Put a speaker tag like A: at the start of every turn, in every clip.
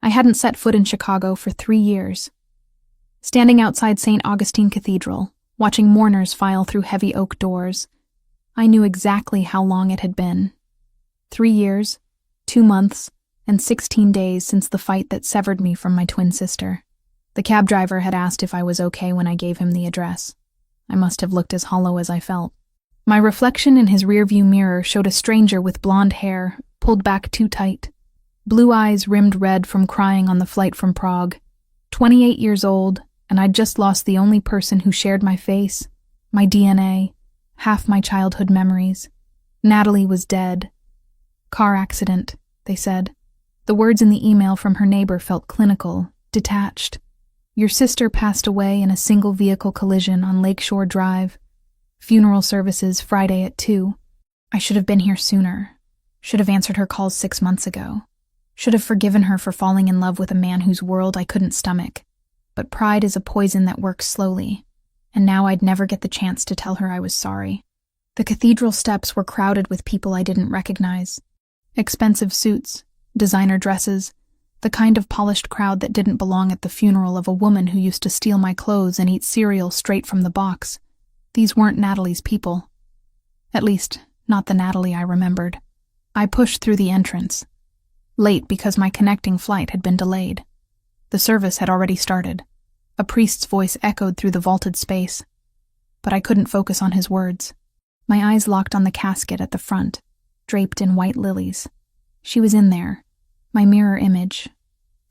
A: I hadn't set foot in Chicago for 3 years. Standing outside St. Augustine Cathedral, watching mourners file through heavy oak doors, I knew exactly how long it had been. 3 years, 2 months, and 16 days since the fight that severed me from my twin sister. The cab driver had asked if I was okay when I gave him the address. I must have looked as hollow as I felt. My reflection in his rearview mirror showed a stranger with blonde hair, pulled back too tight. Blue eyes rimmed red from crying on the flight from Prague. 28 years old, and I'd just lost the only person who shared my face, my DNA, half my childhood memories. Natalie was dead. Car accident, they said. The words in the email from her neighbor felt clinical, detached. Your sister passed away in a single-vehicle collision on Lakeshore Drive. Funeral services Friday at 2. I should have been here sooner. Should have answered her calls 6 months ago. Should have forgiven her for falling in love with a man whose world I couldn't stomach. But pride is a poison that works slowly, and now I'd never get the chance to tell her I was sorry. The cathedral steps were crowded with people I didn't recognize. Expensive suits, designer dresses, the kind of polished crowd that didn't belong at the funeral of a woman who used to steal my clothes and eat cereal straight from the box. These weren't Natalie's people. At least, not the Natalie I remembered. I pushed through the entrance. Late because my connecting flight had been delayed. The service had already started. A priest's voice echoed through the vaulted space. But I couldn't focus on his words. My eyes locked on the casket at the front, draped in white lilies. She was in there, my mirror image,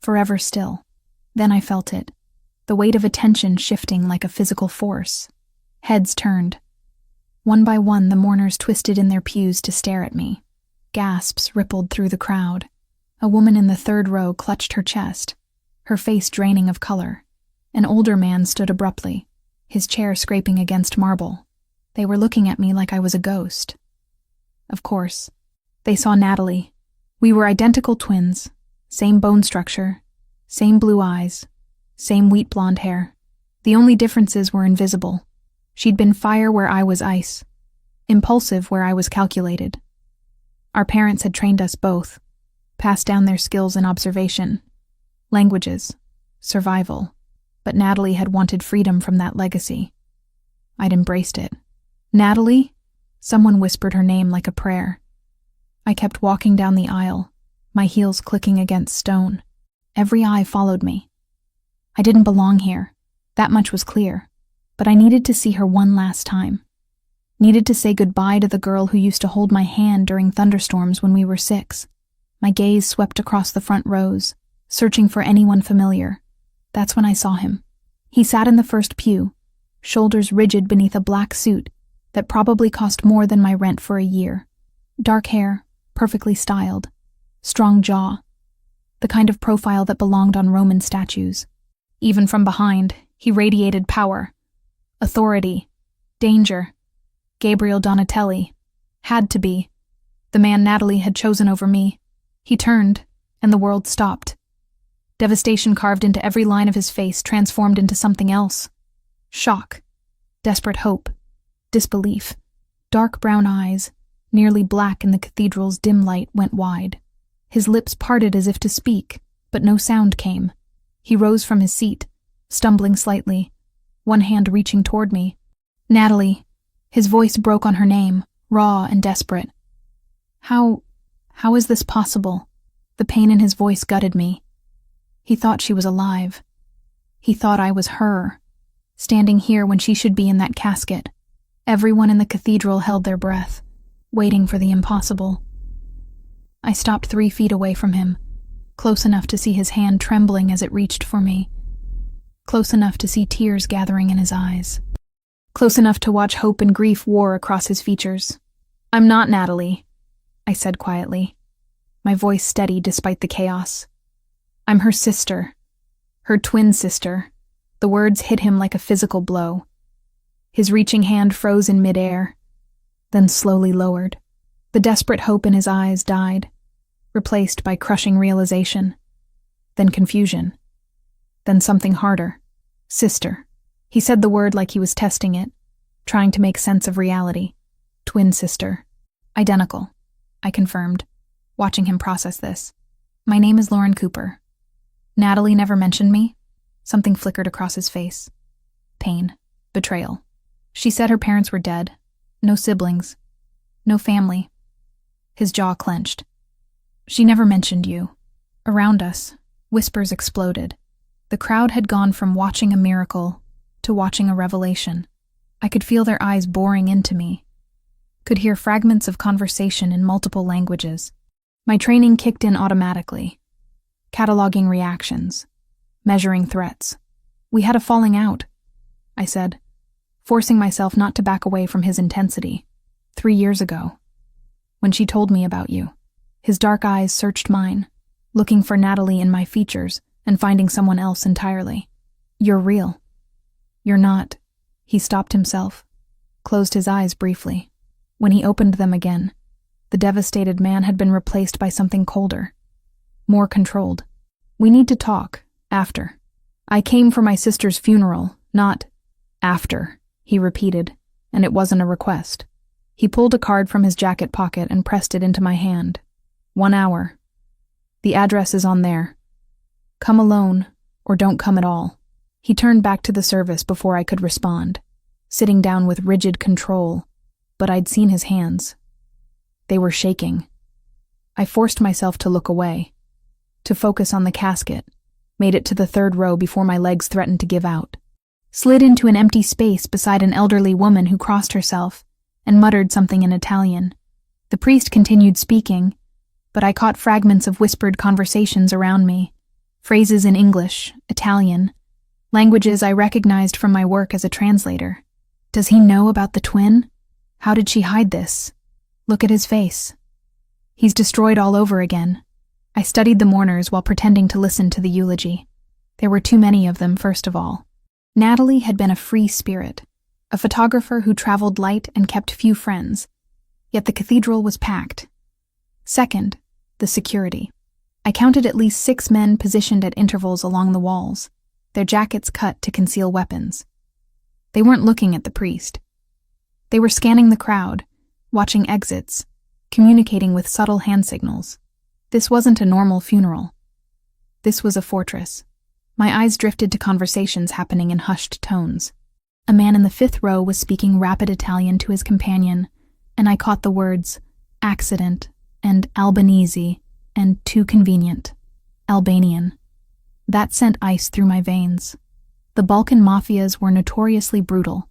A: forever still. Then I felt it, the weight of attention shifting like a physical force. Heads turned. One by one, the mourners twisted in their pews to stare at me. Gasps rippled through the crowd. A woman in the third row clutched her chest, her face draining of color. An older man stood abruptly, his chair scraping against marble. They were looking at me like I was a ghost. Of course, they saw Natalie. We were identical twins, same bone structure, same blue eyes, same wheat blonde hair. The only differences were invisible. She'd been fire where I was ice, impulsive where I was calculated. Our parents had trained us both, passed down their skills in observation, languages, survival, but Natalie had wanted freedom from that legacy. I'd embraced it. Natalie? Someone whispered her name like a prayer. I kept walking down the aisle, my heels clicking against stone. Every eye followed me. I didn't belong here, that much was clear, but I needed to see her one last time. Needed to say goodbye to the girl who used to hold my hand during thunderstorms when we were 6. My gaze swept across the front rows, searching for anyone familiar. That's when I saw him. He sat in the first pew, shoulders rigid beneath a black suit that probably cost more than my rent for a year. Dark hair, perfectly styled, strong jaw, the kind of profile that belonged on Roman statues. Even from behind, he radiated power, authority, danger. Gabriel Donatelli. Had to be. The man Natalie had chosen over me. He turned, and the world stopped. Devastation carved into every line of his face, transformed into something else. Shock, desperate hope, disbelief. Dark brown eyes, nearly black in the cathedral's dim light, went wide. His lips parted as if to speak, but no sound came. He rose from his seat, stumbling slightly, one hand reaching toward me. Natalie. His voice broke on her name, raw and desperate. How is this possible? The pain in his voice gutted me. He thought she was alive. He thought I was her, standing here when she should be in that casket. Everyone in the cathedral held their breath, waiting for the impossible. I stopped 3 feet away from him, close enough to see his hand trembling as it reached for me, close enough to see tears gathering in his eyes, close enough to watch hope and grief war across his features. "I'm not Natalie," I said quietly, my voice steady despite the chaos. "I'm her sister, her twin sister." The words hit him like a physical blow. His reaching hand froze in midair, then slowly lowered. The desperate hope in his eyes died, replaced by crushing realization, then confusion, then something harder. Sister. He said the word like he was testing it, trying to make sense of reality. Twin sister. Identical, I confirmed, watching him process this. "My name is Lauren Cooper." Natalie never mentioned me? Something flickered across his face. Pain. Betrayal. She said her parents were dead. No siblings. No family. His jaw clenched. She never mentioned you. Around us, whispers exploded. The crowd had gone from watching a miracle to watching a revelation. I could feel their eyes boring into me. Could hear fragments of conversation in multiple languages. My training kicked in automatically. Cataloging reactions. Measuring threats. We had a falling out, I said, forcing myself not to back away from his intensity. 3 years ago. When she told me about you. His dark eyes searched mine, looking for Natalie in my features and finding someone else entirely. You're real. You're not. He stopped himself, closed his eyes briefly. When he opened them again, the devastated man had been replaced by something colder, more controlled. We need to talk, after. I came for my sister's funeral, not after, he repeated, and it wasn't a request. He pulled a card from his jacket pocket and pressed it into my hand. 1 hour. The address is on there. Come alone, or don't come at all. He turned back to the service before I could respond, sitting down with rigid control, but I'd seen his hands. They were shaking. I forced myself to look away, to focus on the casket, made it to the 3rd row before my legs threatened to give out. Slid into an empty space beside an elderly woman who crossed herself and muttered something in Italian. The priest continued speaking, but I caught fragments of whispered conversations around me, phrases in English, Italian, languages I recognized from my work as a translator. Does he know about the twin? How did she hide this? Look at his face. He's destroyed all over again. I studied the mourners while pretending to listen to the eulogy. There were too many of them, first of all. Natalie had been a free spirit, a photographer who traveled light and kept few friends, yet the cathedral was packed. Second, the security. I counted at least 6 men positioned at intervals along the walls, their jackets cut to conceal weapons. They weren't looking at the priest. They were scanning the crowd, watching exits, communicating with subtle hand signals. This wasn't a normal funeral. This was a fortress. My eyes drifted to conversations happening in hushed tones. A man in the 5th row was speaking rapid Italian to his companion, and I caught the words accident and Albanese and too convenient. Albanian. That sent ice through my veins. The Balkan mafias were notoriously brutal.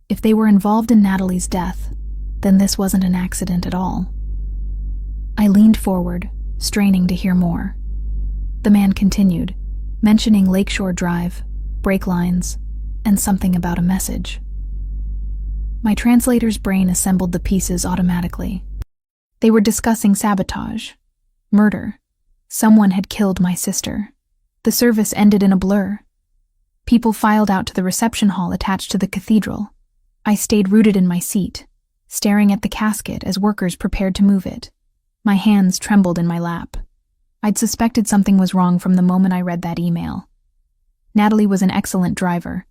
A: If they were involved in Natalie's death, then this wasn't an accident at all. I leaned forward, straining to hear more. The man continued, mentioning Lakeshore Drive, brake lines, and something about a message. My translator's brain assembled the pieces automatically. They were discussing sabotage, murder. Someone had killed my sister. The service ended in a blur. People filed out to the reception hall attached to the cathedral. I stayed rooted in my seat, staring at the casket as workers prepared to move it. My hands trembled in my lap. I'd suspected something was wrong from the moment I read that email. Natalie was an excellent driver,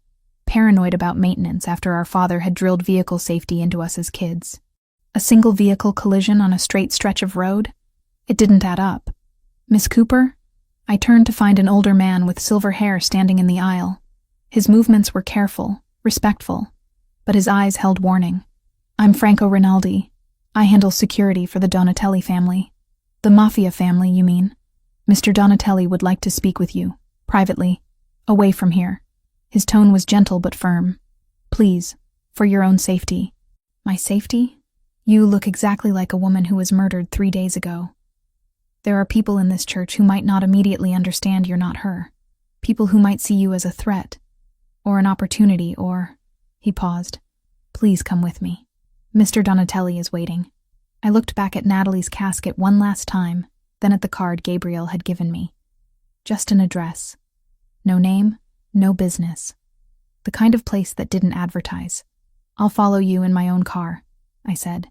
A: paranoid about maintenance after our father had drilled vehicle safety into us as kids. A single vehicle collision on a straight stretch of road? It didn't add up. Miss Cooper? I turned to find an older man with silver hair standing in the aisle. His movements were careful, respectful, but his eyes held warning. I'm Franco Rinaldi. I handle security for the Donatelli family. The Mafia family, you mean? Mr. Donatelli would like to speak with you, privately, away from here. His tone was gentle but firm. Please, for your own safety. My safety? You look exactly like a woman who was murdered 3 days ago. There are people in this church who might not immediately understand you're not her. People who might see you as a threat, or an opportunity, or... He paused. Please come with me. Mr. Donatelli is waiting. I looked back at Natalie's casket one last time, then at the card Gabriel had given me. Just an address. No name, no business. The kind of place that didn't advertise. I'll follow you in my own car, I said.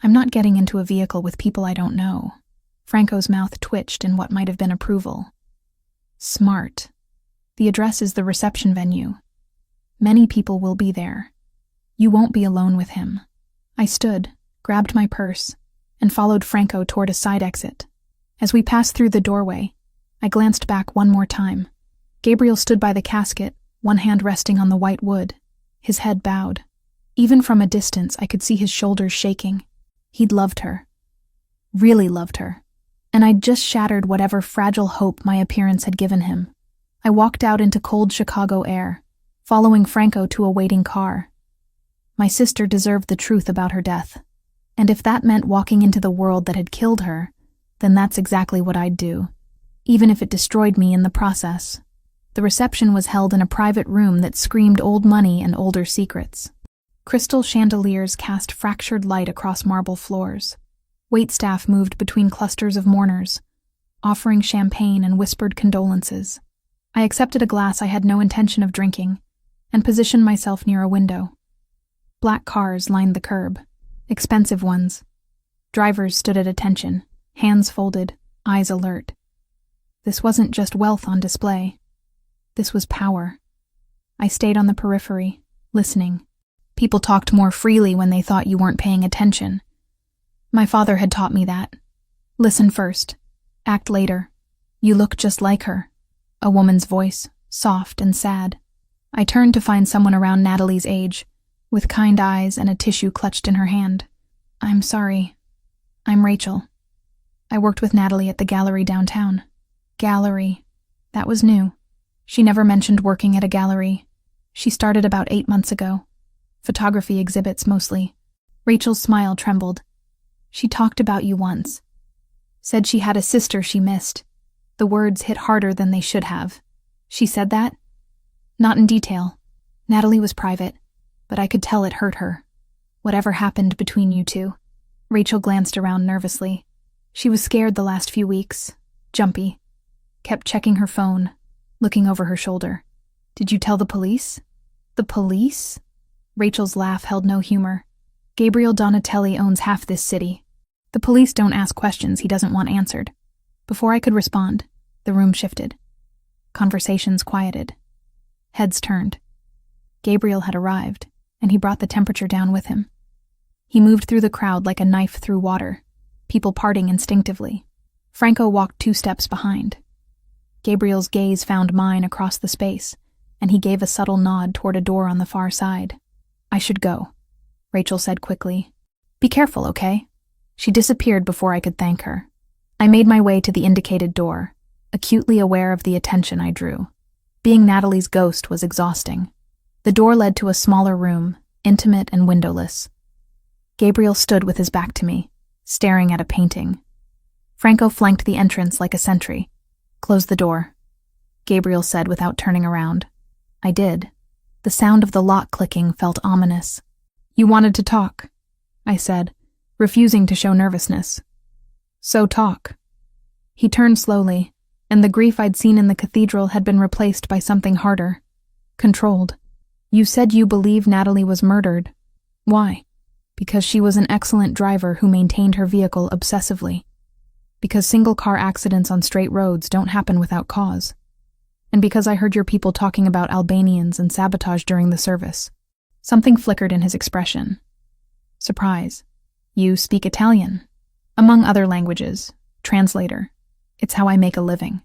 A: I'm not getting into a vehicle with people I don't know. Franco's mouth twitched in what might have been approval. Smart. The address is the reception venue. Many people will be there. You won't be alone with him. I stood, grabbed my purse, and followed Franco toward a side exit. As we passed through the doorway, I glanced back one more time. Gabriel stood by the casket, one hand resting on the white wood, his head bowed. Even from a distance, I could see his shoulders shaking. He'd loved her. Really loved her. And I'd just shattered whatever fragile hope my appearance had given him. I walked out into cold Chicago air, following Franco to a waiting car. My sister deserved the truth about her death. And if that meant walking into the world that had killed her, then that's exactly what I'd do, even if it destroyed me in the process. The reception was held in a private room that screamed old money and older secrets. Crystal chandeliers cast fractured light across marble floors. Waitstaff moved between clusters of mourners, offering champagne and whispered condolences. I accepted a glass I had no intention of drinking and positioned myself near a window. Black cars lined the curb, expensive ones. Drivers stood at attention, hands folded, eyes alert. This wasn't just wealth on display. This was power. I stayed on the periphery, listening. People talked more freely when they thought you weren't paying attention. My father had taught me that. Listen first. Act later. You look just like her. A woman's voice, soft and sad. I turned to find someone around Natalie's age, with kind eyes and a tissue clutched in her hand. I'm sorry. I'm Rachel. I worked with Natalie at the gallery downtown. Gallery. That was new. She never mentioned working at a gallery. She started about 8 months ago. Photography exhibits mostly. Rachel's smile trembled. She talked about you once. Said she had a sister she missed. The words hit harder than they should have. She said that? Not in detail. Natalie was private, but I could tell it hurt her. Whatever happened between you two. Rachel glanced around nervously. She was scared the last few weeks. Jumpy. Kept checking her phone, looking over her shoulder. Did you tell the police? The police? Rachel's laugh held no humor. Gabriel Donatelli owns half this city. The police don't ask questions he doesn't want answered. Before I could respond, the room shifted. Conversations quieted. Heads turned. Gabriel had arrived, and he brought the temperature down with him. He moved through the crowd like a knife through water, people parting instinctively. Franco walked 2 steps behind. Gabriel's gaze found mine across the space, and he gave a subtle nod toward a door on the far side. I should go, Rachel said quickly. Be careful, okay? She disappeared before I could thank her. I made my way to the indicated door, acutely aware of the attention I drew. Being Natalie's ghost was exhausting. The door led to a smaller room, intimate and windowless. Gabriel stood with his back to me, staring at a painting. Franco flanked the entrance like a sentry. Close the door, Gabriel said without turning around. I did. The sound of the lock clicking felt ominous. You wanted to talk, I said, refusing to show nervousness. So talk. He turned slowly, and the grief I'd seen in the cathedral had been replaced by something harder. Controlled. You said you believe Natalie was murdered. Why? Because she was an excellent driver who maintained her vehicle obsessively. Because single-car accidents on straight roads don't happen without cause. And because I heard your people talking about Albanians and sabotage during the service. Something flickered in his expression. Surprise. You speak Italian. Among other languages. Translator. It's how I make a living.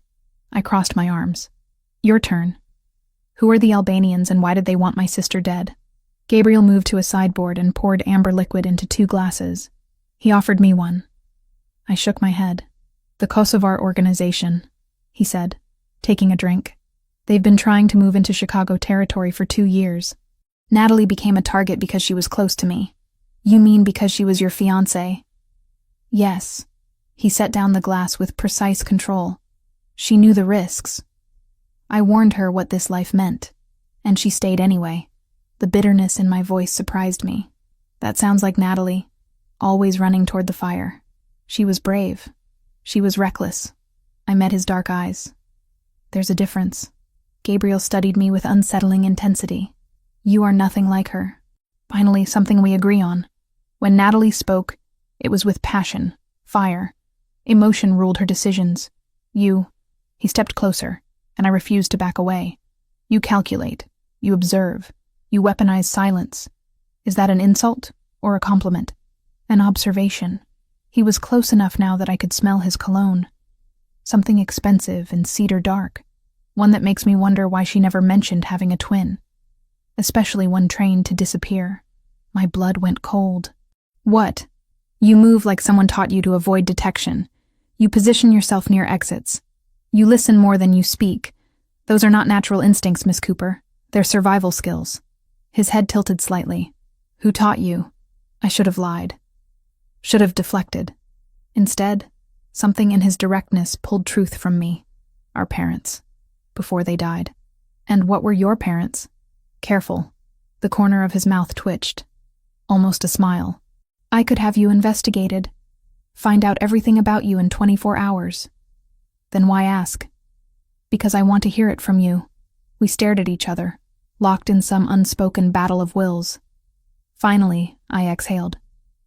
A: I crossed my arms. Your turn. Who are the Albanians and why did they want my sister dead? Gabriel moved to a sideboard and poured amber liquid into 2 glasses. He offered me one. I shook my head. The Kosovar organization, he said, taking a drink. They've been trying to move into Chicago territory for 2 years. Natalie became a target because she was close to me. You mean because she was your fiancée? Yes. He set down the glass with precise control. She knew the risks. I warned her what this life meant, and she stayed anyway. The bitterness in my voice surprised me. That sounds like Natalie, always running toward the fire. She was brave. She was reckless. I met his dark eyes. There's a difference. Gabriel studied me with unsettling intensity. You are nothing like her. Finally, something we agree on. When Natalie spoke, it was with passion, fire. Emotion ruled her decisions. He stepped closer, and I refused to back away. You calculate. You observe. You weaponize silence. Is that an insult or a compliment? An observation. He was close enough now that I could smell his cologne. Something expensive and cedar dark. One that makes me wonder why she never mentioned having a twin. Especially one trained to disappear. My blood went cold. What? You move like someone taught you to avoid detection. You position yourself near exits. You listen more than you speak. Those are not natural instincts, Miss Cooper. They're survival skills. His head tilted slightly. Who taught you? I should have lied. Should have deflected. Instead, something in his directness pulled truth from me. Our parents. Before they died. And what were your parents? Careful. The corner of his mouth twitched. Almost a smile. I could have you investigated. Find out everything about you in 24 hours. Then why ask? Because I want to hear it from you. We stared at each other, locked in some unspoken battle of wills. Finally, I exhaled.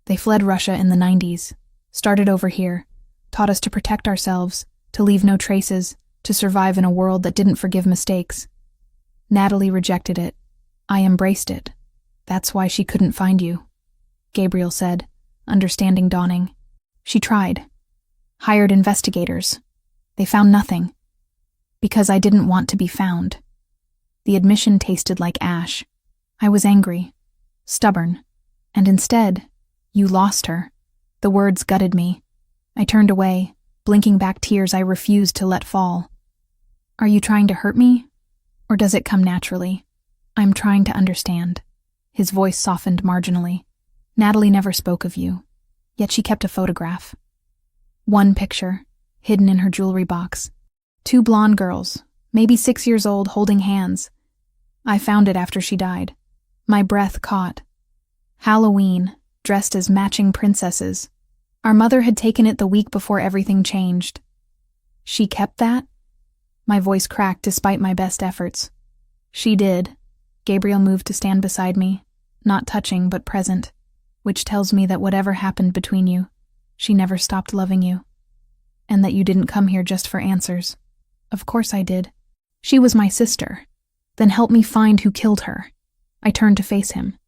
A: They fled Russia in the 90s, started over here, taught us to protect ourselves, to leave no traces, to survive in a world that didn't forgive mistakes. Natalie rejected it. I embraced it. That's why she couldn't find you, Gabriel said, understanding dawning. She tried. Hired investigators. They found nothing. Because I didn't want to be found. The admission tasted like ash. I was angry, stubborn, and instead, you lost her. The words gutted me. I turned away, blinking back tears I refused to let fall. Are you trying to hurt me? Or does it come naturally? I'm trying to understand. His voice softened marginally. Natalie never spoke of you, yet she kept a photograph. One picture, hidden in her jewelry box. 2 blonde girls, maybe 6 years old, holding hands. I found it after she died. My breath caught. Halloween, dressed as matching princesses. Our mother had taken it the week before everything changed. She kept that? My voice cracked despite my best efforts. She did. Gabriel moved to stand beside me, not touching but present, which tells me that whatever happened between you, she never stopped loving you. And that you didn't come here just for answers. Of course I did. She was my sister. Then help me find who killed her. I turned to face him.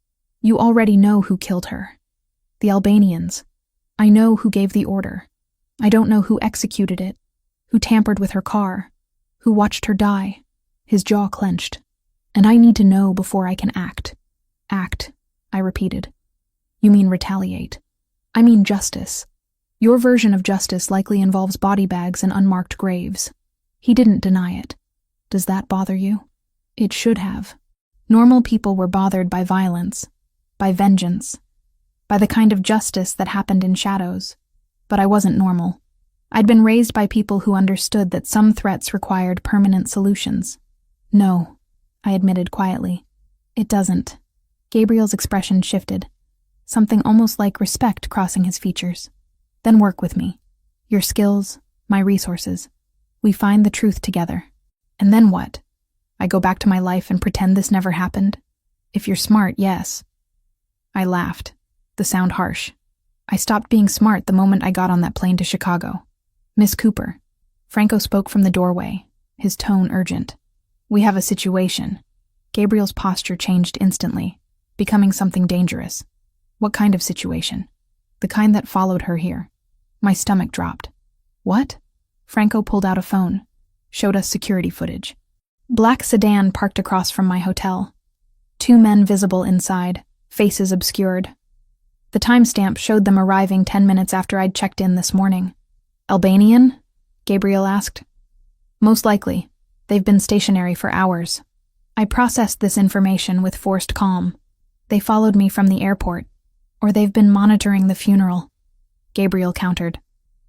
A: You already know who killed her. The Albanians. I know who gave the order. I don't know who executed it, who tampered with her car, who watched her die. His jaw clenched. And I need to know before I can act. Act, I repeated. You mean retaliate. I mean justice. Your version of justice likely involves body bags and unmarked graves. He didn't deny it. Does that bother you? It should have. Normal people were bothered by violence, by vengeance, by the kind of justice that happened in shadows. But I wasn't normal. I'd been raised by people who understood that some threats required permanent solutions. No, I admitted quietly. It doesn't. Gabriel's expression shifted, something almost like respect crossing his features. Then work with me. Your skills, my resources. We find the truth together. And then what? I go back to my life and pretend this never happened? If you're smart, yes. I laughed, the sound harsh. I stopped being smart the moment I got on that plane to Chicago. Miss Cooper. Franco spoke from the doorway, his tone urgent. We have a situation. Gabriel's posture changed instantly, becoming something dangerous. What kind of situation? The kind that followed her here. My stomach dropped. What? Franco pulled out a phone, showed us security footage. Black sedan parked across from my hotel. 2 men visible inside, faces obscured. The timestamp showed them arriving 10 minutes after I'd checked in this morning. Albanian? Gabriel asked. Most likely. They've been stationary for hours. I processed this information with forced calm. They followed me from the airport. Or they've been monitoring the funeral. Gabriel countered,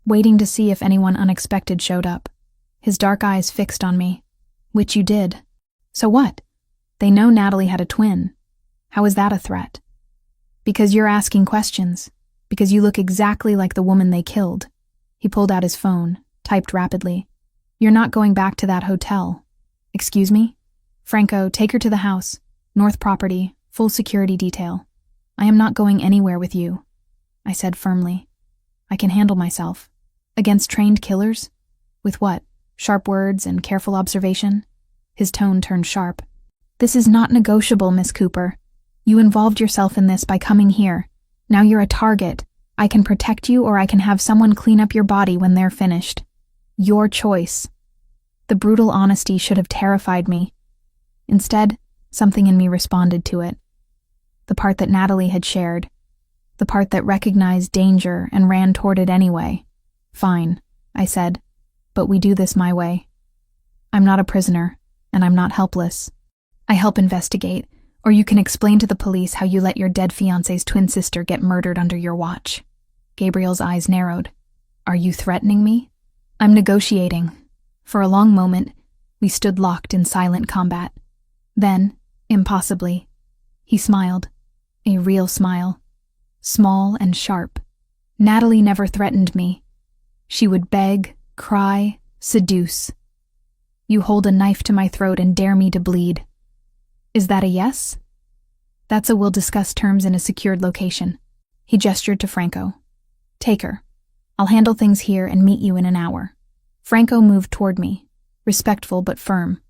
A: waiting to see if anyone unexpected showed up. His dark eyes fixed on me. Which you did. So what? They know Natalie had a twin. How is that a threat? Because you're asking questions. Because you look exactly like the woman they killed. He pulled out his phone, typed rapidly. You're not going back to that hotel. Excuse me? Franco, take her to the house. North property, full security detail. I am not going anywhere with you, I said firmly. I can handle myself. Against trained killers? With what? Sharp words and careful observation? His tone turned sharp. This is not negotiable, Miss Cooper. You involved yourself in this by coming here. Now you're a target. I can protect you or I can have someone clean up your body when they're finished. Your choice. The brutal honesty should have terrified me. Instead, something in me responded to it. The part that Natalie had shared. The part that recognized danger and ran toward it anyway. Fine, I said, but we do this my way. I'm not a prisoner, and I'm not helpless. I help investigate, or you can explain to the police how you let your dead fiancé's twin sister get murdered under your watch. Gabriel's eyes narrowed. Are you threatening me? I'm negotiating. For a long moment, we stood locked in silent combat. Then, impossibly, he smiled. A real smile. Small and sharp. Natalie never threatened me. She would beg, cry, seduce. You hold a knife to my throat and dare me to bleed. Is that a yes? That's a we'll discuss terms in a secured location. He gestured to Franco. Take her. I'll handle things here and meet you in an hour. Franco moved toward me, respectful but firm.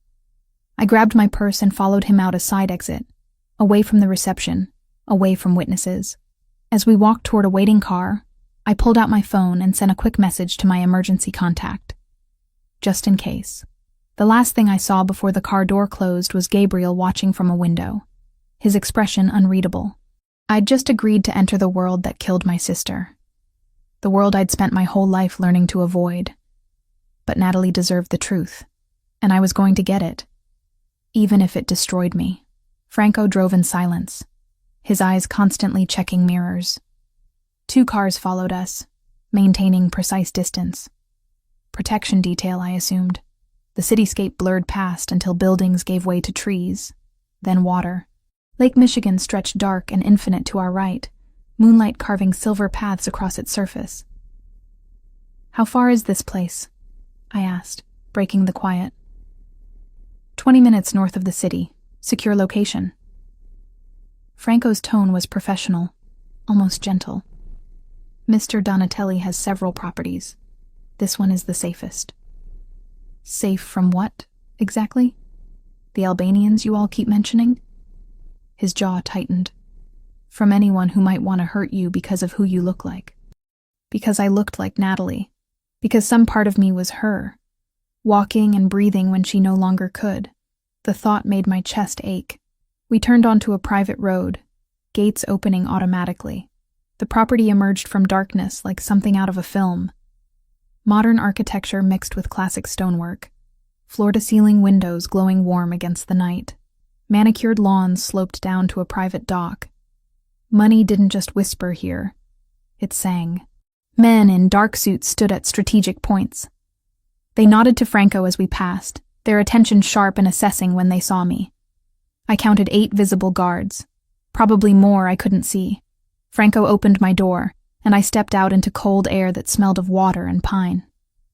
A: I grabbed my purse and followed him out a side exit, away from the reception, away from witnesses. As we walked toward a waiting car, I pulled out my phone and sent a quick message to my emergency contact. Just in case. The last thing I saw before the car door closed was Gabriel watching from a window, his expression unreadable. I'd just agreed to enter the world that killed my sister. The world I'd spent my whole life learning to avoid. But Natalie deserved the truth, and I was going to get it, even if it destroyed me. Franco drove in silence, his eyes constantly checking mirrors. 2 cars followed us, maintaining precise distance. Protection detail, I assumed. The cityscape blurred past until buildings gave way to trees, then water. Lake Michigan stretched dark and infinite to our right, moonlight carving silver paths across its surface. How far is this place? I asked, breaking the quiet. 20 minutes north of the city. Secure location. Franco's tone was professional, almost gentle. Mr. Donatelli has several properties. This one is the safest. Safe from what, exactly? The Albanians you all keep mentioning? His jaw tightened. From anyone who might want to hurt you because of who you look like. Because I looked like Natalie. Because some part of me was her, walking and breathing when she no longer could. The thought made my chest ache. We turned onto a private road, gates opening automatically. The property emerged from darkness like something out of a film. Modern architecture mixed with classic stonework. Floor-to-ceiling windows glowing warm against the night. Manicured lawns sloped down to a private dock. Money didn't just whisper here. It sang. Men in dark suits stood at strategic points. They nodded to Franco as we passed, their attention sharp and assessing when they saw me. I counted 8 visible guards. Probably more I couldn't see. Franco opened my door, and I stepped out into cold air that smelled of water and pine.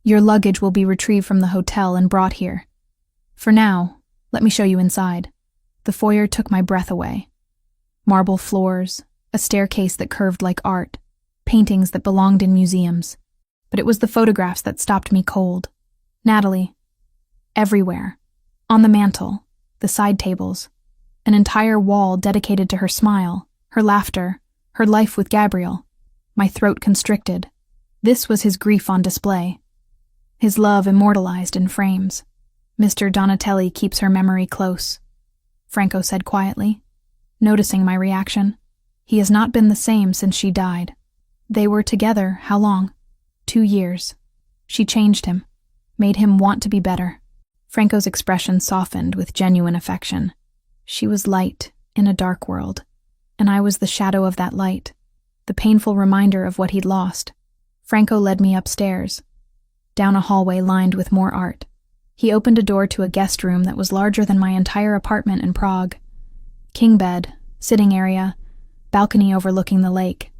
A: Your luggage will be retrieved from the hotel and brought here. For now, let me show you inside. The foyer took my breath away. Marble floors, a staircase that curved like art, paintings that belonged in museums. But it was the photographs that stopped me cold. Natalie. Everywhere. On the mantel, the side tables. An entire wall dedicated to her smile, her laughter, her life with Gabriel. My throat constricted. This was his grief on display. His love immortalized in frames. Mr. Donatelli keeps her memory close, Franco said quietly, noticing my reaction. He has not been the same since she died. They were together, how long? 2 years. She changed him, made him want to be better. Franco's expression softened with genuine affection. She was light in a dark world, and I was the shadow of that light, the painful reminder of what he'd lost. Franco led me upstairs, down a hallway lined with more art. He opened a door to a guest room that was larger than my entire apartment in Prague. King bed, sitting area, balcony overlooking the lake.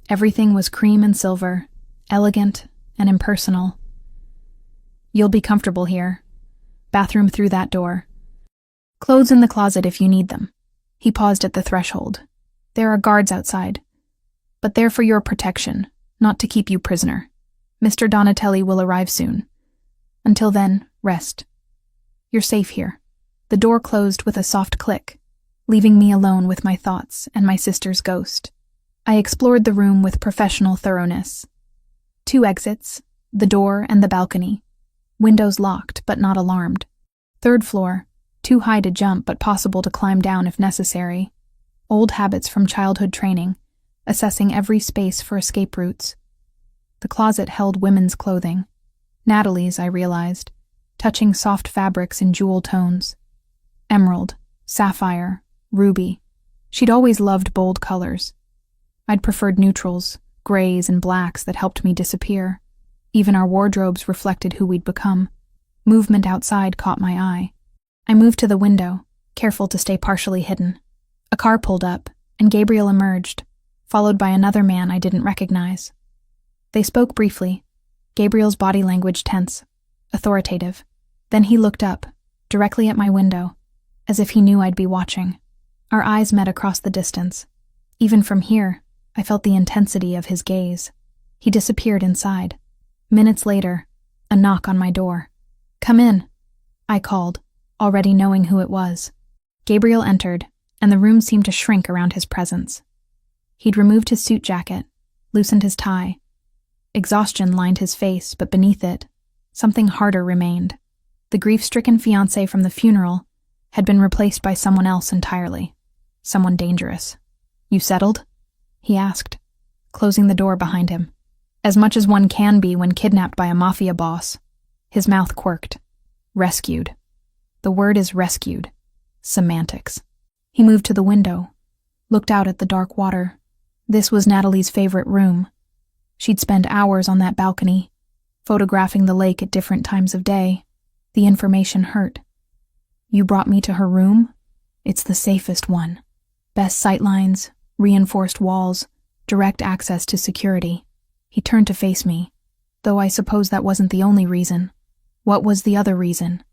A: Everything was cream and silver, elegant and impersonal. You'll be comfortable here. Bathroom through that door. Clothes in the closet if you need them. He paused at the threshold. There are guards outside, but they're for your protection, not to keep you prisoner. Mr. Donatelli will arrive soon. Until then, rest. You're safe here. The door closed with a soft click, leaving me alone with my thoughts and my sister's ghost. I explored the room with professional thoroughness. 2 exits, The door and the balcony. Windows locked, but not alarmed. Third floor, too high to jump, but possible to climb down if necessary. Old habits from childhood training, assessing every space for escape routes. The closet held women's clothing. Natalie's, I realized, touching soft fabrics in jewel tones. Emerald, sapphire, ruby. She'd always loved bold colors. I'd preferred neutrals, grays and blacks that helped me disappear. Even our wardrobes reflected who we'd become. Movement outside caught my eye. I moved to the window, careful to stay partially hidden. A car pulled up, and Gabriel emerged, followed by another man I didn't recognize. They spoke briefly, Gabriel's body language tense, authoritative. Then he looked up, directly at my window, as if he knew I'd be watching. Our eyes met across the distance. Even from here, I felt the intensity of his gaze. He disappeared inside. Minutes later, a knock on my door. "Come in," I called, already knowing who it was. Gabriel entered, and the room seemed to shrink around his presence. He'd removed his suit jacket, loosened his tie. Exhaustion lined his face, but beneath it, something harder remained. The grief-stricken fiancé from the funeral had been replaced by someone else entirely. Someone dangerous. "You settled?" he asked, closing the door behind him. As much as one can be when kidnapped by a Mafia boss. His mouth quirked. Rescued. The word is rescued. Semantics. He moved to the window, looked out at the dark water. This was Natalie's favorite room. She'd spend hours on that balcony, photographing the lake at different times of day. The information hurt. "You brought me to her room? It's the safest one. Best sightlines, reinforced walls, direct access to security." He turned to face me, though I suppose that wasn't the only reason. What was the other reason?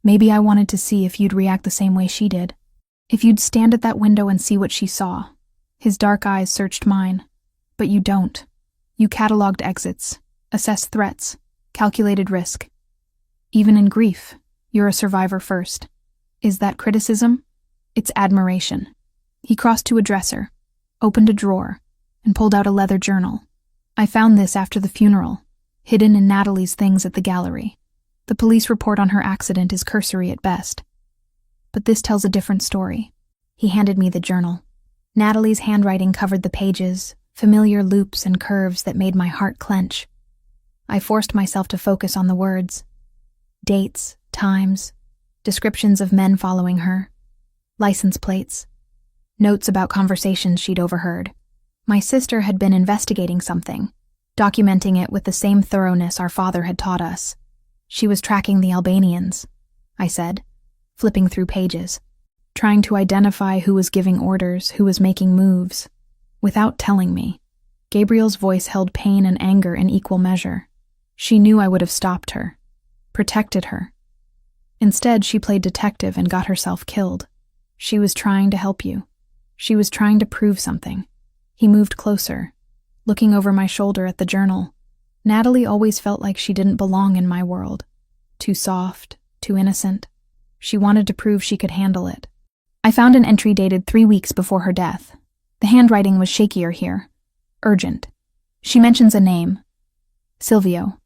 A: Maybe I wanted to see if you'd react the same way she did. If you'd stand at that window and see what she saw. His dark eyes searched mine. But you don't. You cataloged exits, assessed threats, calculated risk. Even in grief, you're a survivor first. Is that criticism? It's admiration. He crossed to a dresser, opened a drawer, and pulled out a leather journal. I found this after the funeral, hidden in Natalie's things at the gallery. The police report on her accident is cursory at best. But this tells a different story. He handed me the journal. Natalie's handwriting covered the pages, familiar loops and curves that made my heart clench. I forced myself to focus on the words. Dates, times, descriptions of men following her, license plates, notes about conversations she'd overheard. My sister had been investigating something, documenting it with the same thoroughness our father had taught us. She was tracking the Albanians, I said, flipping through pages, trying to identify who was giving orders, who was making moves. Without telling me, Gabriel's voice held pain and anger in equal measure. She knew I would have stopped her, protected her. Instead, she played detective and got herself killed. She was trying to help you. She was trying to prove something. He moved closer, looking over my shoulder at the journal. Natalie always felt like she didn't belong in my world. Too soft, too innocent. She wanted to prove she could handle it. I found an entry dated 3 weeks before her death. The handwriting was shakier here. Urgent. She mentions a name. Silvio.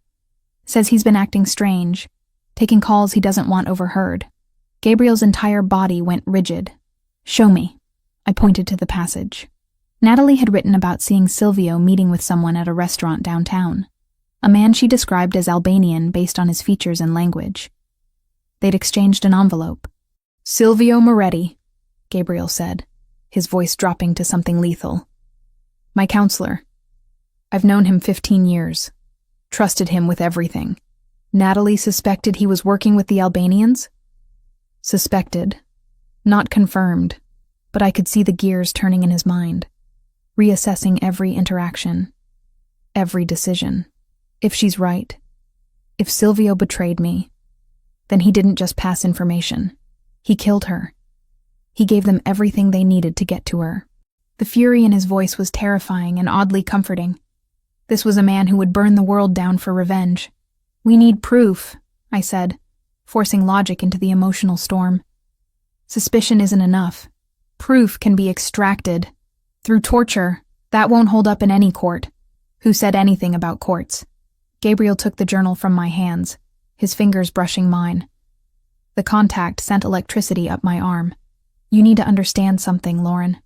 A: Says he's been acting strange, taking calls he doesn't want overheard. Gabriel's entire body went rigid. "Show me." I pointed to the passage. Natalie had written about seeing Silvio meeting with someone at a restaurant downtown. A man she described as Albanian based on his features and language. They'd exchanged an envelope. "Silvio Moretti," Gabriel said, his voice dropping to something lethal. "My counselor. I've known him 15 years. Trusted him with everything. Natalie suspected he was working with the Albanians?" Suspected. Not confirmed, but I could see the gears turning in his mind, reassessing every interaction, every decision. If she's right, if Silvio betrayed me, then he didn't just pass information. He killed her. He gave them everything they needed to get to her. The fury in his voice was terrifying and oddly comforting. This was a man who would burn the world down for revenge. "We need proof," I said, forcing logic into the emotional storm. "Suspicion isn't enough. Proof can be extracted. Through torture. That won't hold up in any court." Who said anything about courts? Gabriel took the journal from my hands, his fingers brushing mine. The contact sent electricity up my arm. You need to understand something, Lauren.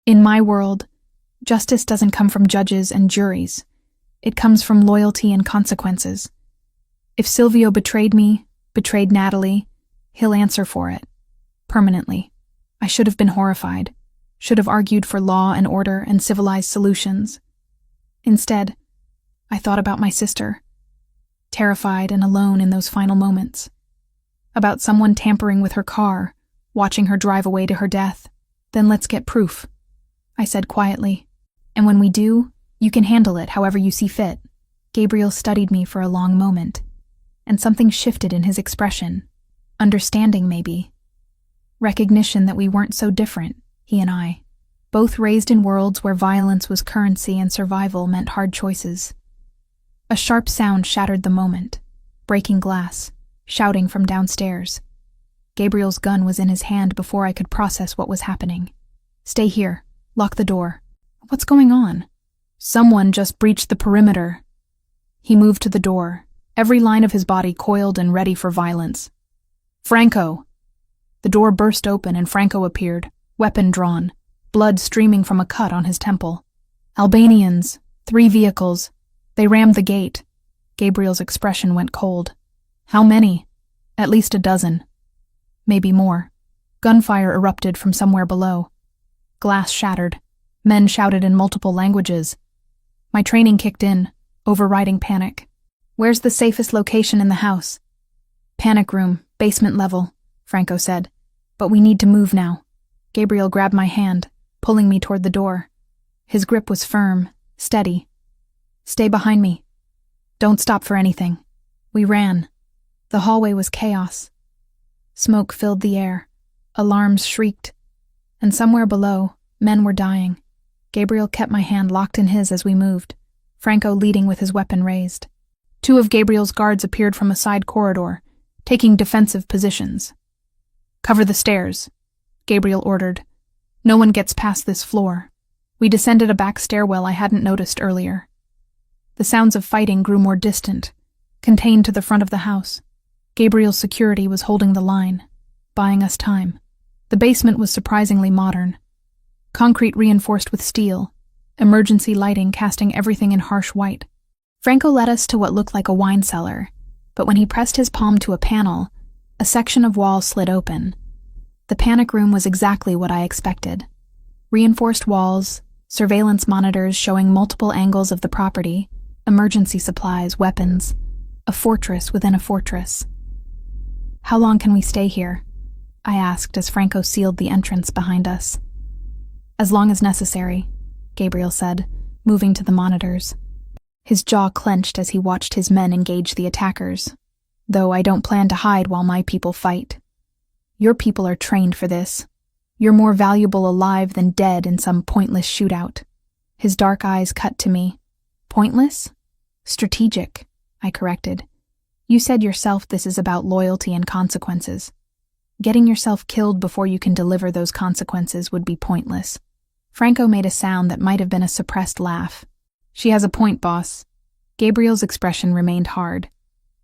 A: In my world, justice doesn't come from judges and juries. It comes from loyalty and consequences. If Silvio betrayed me, betrayed Natalie, he'll answer for it. Permanently. I should have been horrified. Should have argued for law and order and civilized solutions. Instead, I thought about my sister, terrified and alone in those final moments. About someone tampering with her car, watching her drive away to her death. Then let's get proof, I said quietly. And when we do, you can handle it however you see fit. Gabriel studied me for a long moment, and something shifted in his expression. Understanding, maybe. Recognition that we weren't so different, he and I. Both raised in worlds where violence was currency and survival meant hard choices. A sharp sound shattered the moment. Breaking glass, shouting from downstairs. Gabriel's gun was in his hand before I could process what was happening. Stay here. Lock the door. What's going on? Someone just breached the perimeter. He moved to the door, every line of his body coiled and ready for violence. Franco! The door burst open and Franco appeared, weapon drawn, blood streaming from a cut on his temple. Albanians, 3 vehicles. They rammed the gate. Gabriel's expression went cold. How many? At least a dozen. Maybe more. Gunfire erupted from somewhere below. Glass shattered. Men shouted in multiple languages. My training kicked in, overriding panic. Where's the safest location in the house? Panic room, basement level, Franco said. But we need to move now. Gabriel grabbed my hand, pulling me toward the door. His grip was firm, steady. Stay behind me. Don't stop for anything. We ran. The hallway was chaos. Smoke filled the air. Alarms shrieked. And somewhere below, men were dying. Gabriel kept my hand locked in his as we moved, Franco leading with his weapon raised. 2 of Gabriel's guards appeared from a side corridor, taking defensive positions. Cover the stairs, Gabriel ordered. No one gets past this floor. We descended a back stairwell I hadn't noticed earlier. The sounds of fighting grew more distant, contained to the front of the house. Gabriel's security was holding the line, buying us time. The basement was surprisingly modern. Concrete reinforced with steel, emergency lighting casting everything in harsh white. Franco led us to what looked like a wine cellar, but when he pressed his palm to a panel, a section of wall slid open. The panic room was exactly what I expected. Reinforced walls, surveillance monitors showing multiple angles of the property, emergency supplies, weapons, a fortress within a fortress. How long can we stay here? I asked as Franco sealed the entrance behind us. As long as necessary, Gabriel said, moving to the monitors. His jaw clenched as he watched his men engage the attackers. Though I don't plan to hide while my people fight. Your people are trained for this. You're more valuable alive than dead in some pointless shootout. His dark eyes cut to me. Pointless? Strategic, I corrected. You said yourself this is about loyalty and consequences. Getting yourself killed before you can deliver those consequences would be pointless. Franco made a sound that might have been a suppressed laugh. She has a point, boss. Gabriel's expression remained hard,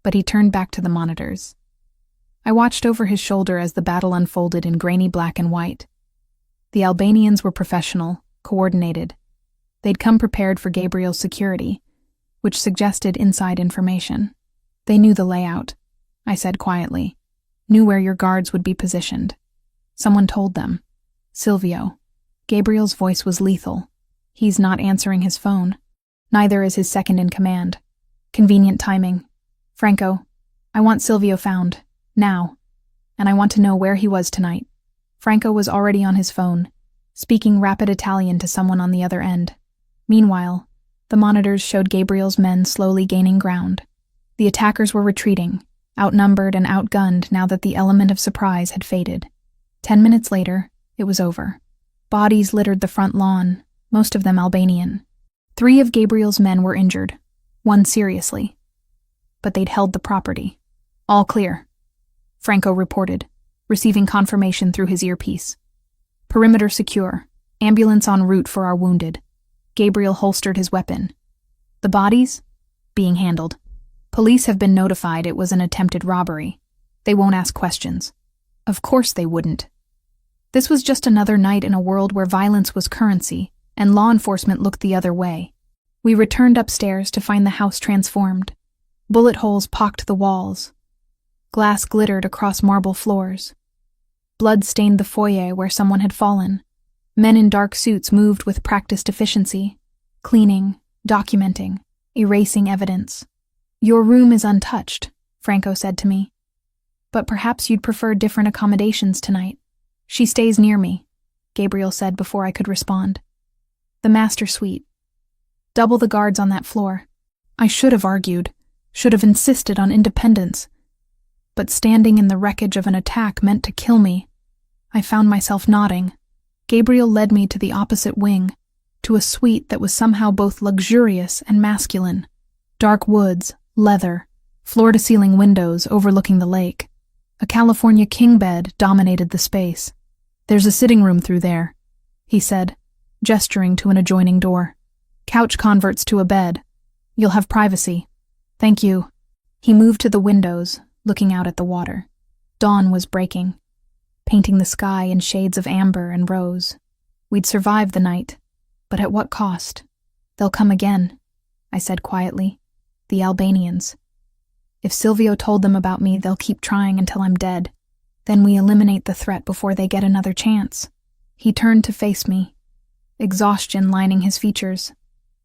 A: but he turned back to the monitors. I watched over his shoulder as the battle unfolded in grainy black and white. The Albanians were professional, coordinated. They'd come prepared for Gabriel's security, which suggested inside information. They knew the layout, I said quietly. Knew where your guards would be positioned. Someone told them. Silvio. Gabriel's voice was lethal. He's not answering his phone. Neither is his second in command. Convenient timing. Franco, I want Silvio found. Now. And I want to know where he was tonight. Franco was already on his phone, speaking rapid Italian to someone on the other end. Meanwhile, the monitors showed Gabriel's men slowly gaining ground. The attackers were retreating, outnumbered and outgunned now that the element of surprise had faded. 10 minutes later, it was over. Bodies littered the front lawn, most of them Albanian. 3 of Gabriel's men were injured, 1 seriously. But they'd held the property. All clear, Franco reported, receiving confirmation through his earpiece. Perimeter secure, ambulance en route for our wounded. Gabriel holstered his weapon. The bodies? Being handled. Police have been notified it was an attempted robbery. They won't ask questions. Of course they wouldn't. This was just another night in a world where violence was currency, and law enforcement looked the other way. We returned upstairs to find the house transformed. Bullet holes pocked the walls. Glass glittered across marble floors. Blood stained the foyer where someone had fallen. Men in dark suits moved with practiced efficiency, cleaning, documenting, erasing evidence. "Your room is untouched," Franco said to me. "But perhaps you'd prefer different accommodations tonight." "She stays near me," Gabriel said before I could respond. "The master suite. Double the guards on that floor." I should have argued, should have insisted on independence. But standing in the wreckage of an attack meant to kill me. I found myself nodding. Gabriel led me to the opposite wing, to a suite that was somehow both luxurious and masculine. Dark woods, leather, floor-to-ceiling windows overlooking the lake. A California king bed dominated the space. "There's a sitting room through there," he said, gesturing to an adjoining door. "Couch converts to a bed. You'll have privacy." "Thank you." He moved to the windows, looking out at the water. Dawn was breaking, painting the sky in shades of amber and rose. We'd survived the night, but at what cost? "They'll come again," I said quietly. "The Albanians. If Silvio told them about me, they'll keep trying until I'm dead. Then we eliminate the threat before they get another chance." He turned to face me, exhaustion lining his features.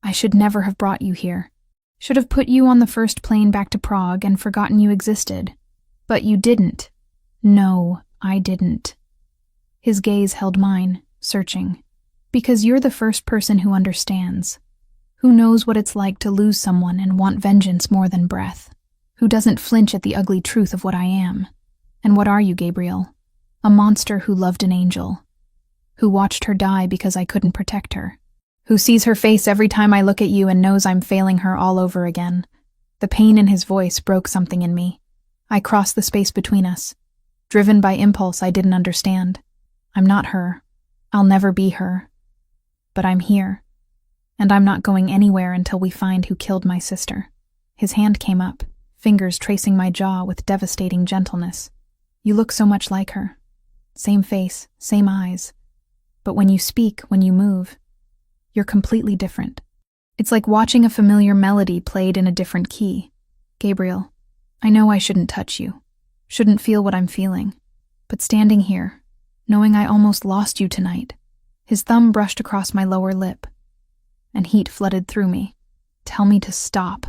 A: "I should never have brought you here. Should have put you on the first plane back to Prague and forgotten you existed. But you didn't." "No, I didn't." His gaze held mine, searching. "Because you're the first person who understands. Who knows what it's like to lose someone and want vengeance more than breath. Who doesn't flinch at the ugly truth of what I am. And what are you, Gabriel? A monster who loved an angel. Who watched her die because I couldn't protect her. Who sees her face every time I look at you and knows I'm failing her all over again." The pain in his voice broke something in me. I crossed the space between us, driven by impulse I didn't understand. "I'm not her. I'll never be her. But I'm here. And I'm not going anywhere until we find who killed my sister." His hand came up, fingers tracing my jaw with devastating gentleness. "You look so much like her. Same face, same eyes. But when you speak, when you move, you're completely different. It's like watching a familiar melody played in a different key. Gabriel, I know I shouldn't touch you, shouldn't feel what I'm feeling. But standing here, knowing I almost lost you tonight," his thumb brushed across my lower lip, and heat flooded through me. "Tell me to stop."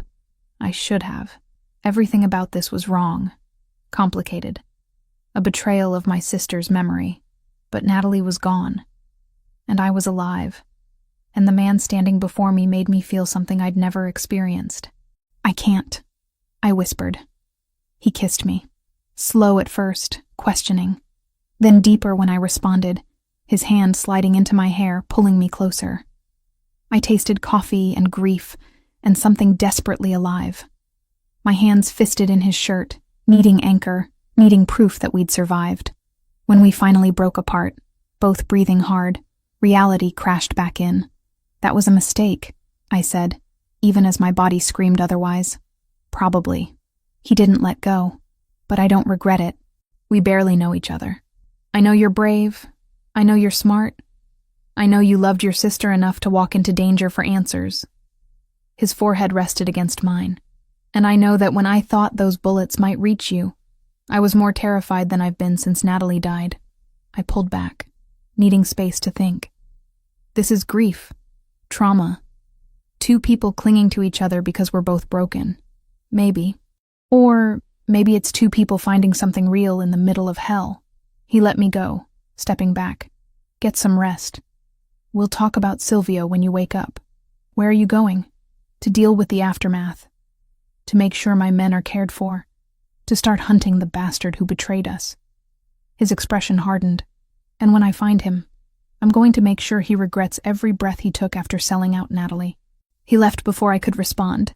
A: I should have. Everything about this was wrong, complicated. A betrayal of my sister's memory. But Natalie was gone, and I was alive. And the man standing before me made me feel something I'd never experienced. "I can't," I whispered. He kissed me, slow at first, questioning, then deeper when I responded, his hand sliding into my hair, pulling me closer. I tasted coffee and grief and something desperately alive. My hands fisted in his shirt, needing anchor, needing proof that we'd survived. When we finally broke apart, both breathing hard, reality crashed back in. "That was a mistake," I said, even as my body screamed otherwise. "Probably." He didn't let go, but I don't regret it. We barely know each other. I know you're brave. I know you're smart. I know you loved your sister enough to walk into danger for answers. His forehead rested against mine. And I know that when I thought those bullets might reach you, I was more terrified than I've been since Natalie died. I pulled back, needing space to think. This is grief. Trauma. Two people clinging to each other because we're both broken. Maybe. Or maybe it's two people finding something real in the middle of hell. He let me go, stepping back. "Get some rest. We'll talk about Silvio when you wake up." "Where are you going?" "To deal with the aftermath. To make sure my men are cared for. To start hunting the bastard who betrayed us." His expression hardened. "And when I find him, I'm going to make sure he regrets every breath he took after selling out Natalie." He left before I could respond,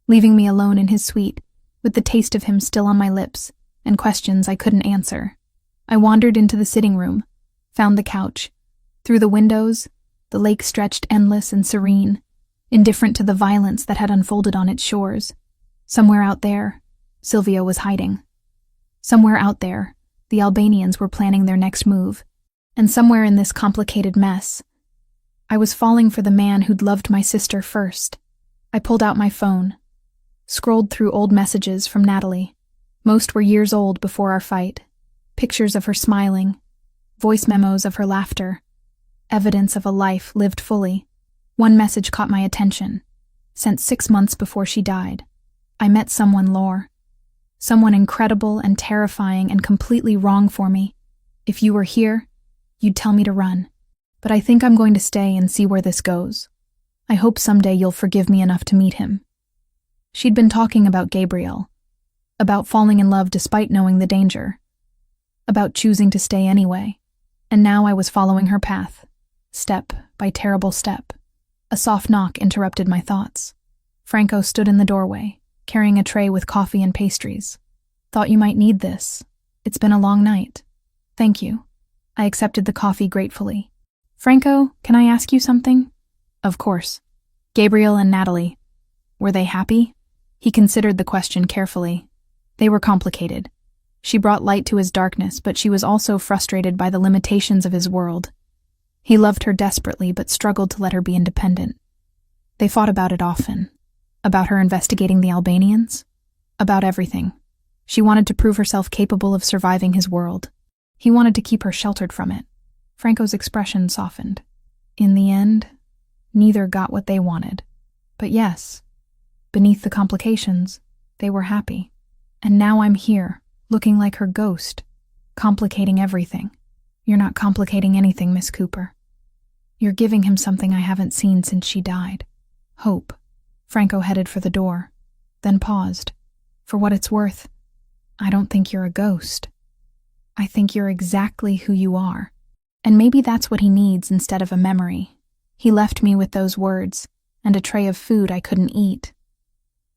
A: leaving me alone in his suite, with the taste of him still on my lips, and questions I couldn't answer. I wandered into the sitting room, found the couch. Through the windows, the lake stretched endless and serene, indifferent to the violence that had unfolded on its shores. Somewhere out there, Silvio was hiding. Somewhere out there, the Albanians were planning their next move. And somewhere in this complicated mess, I was falling for the man who'd loved my sister first. I pulled out my phone, scrolled through old messages from Natalie. Most were years old before our fight. Pictures of her smiling, voice memos of her laughter, evidence of a life lived fully. One message caught my attention, sent 6 months before she died. I met someone, Lore. Someone incredible and terrifying and completely wrong for me. If you were here, you'd tell me to run. But I think I'm going to stay and see where this goes. I hope someday you'll forgive me enough to meet him. She'd been talking about Gabriel, about falling in love despite knowing the danger, about choosing to stay anyway. And now I was following her path, step by terrible step. A soft knock interrupted my thoughts. Franco stood in the doorway, carrying a tray with coffee and pastries. Thought you might need this. It's been a long night. Thank you. I accepted the coffee gratefully. Franco, can I ask you something? Of course. Gabriel and Natalie. Were they happy? He considered the question carefully. They were complicated. She brought light to his darkness, but she was also frustrated by the limitations of his world. He loved her desperately, but struggled to let her be independent. They fought about it often. About her investigating the Albanians. About everything. She wanted to prove herself capable of surviving his world. He wanted to keep her sheltered from it. Franco's expression softened. In the end, neither got what they wanted. But yes, beneath the complications, they were happy. And now I'm here, looking like her ghost, complicating everything. You're not complicating anything, Miss Cooper. You're giving him something I haven't seen since she died. Hope. Franco headed for the door, then paused. For what it's worth, I don't think you're a ghost. I think you're exactly who you are. And maybe that's what he needs instead of a memory. He left me with those words, and a tray of food I couldn't eat.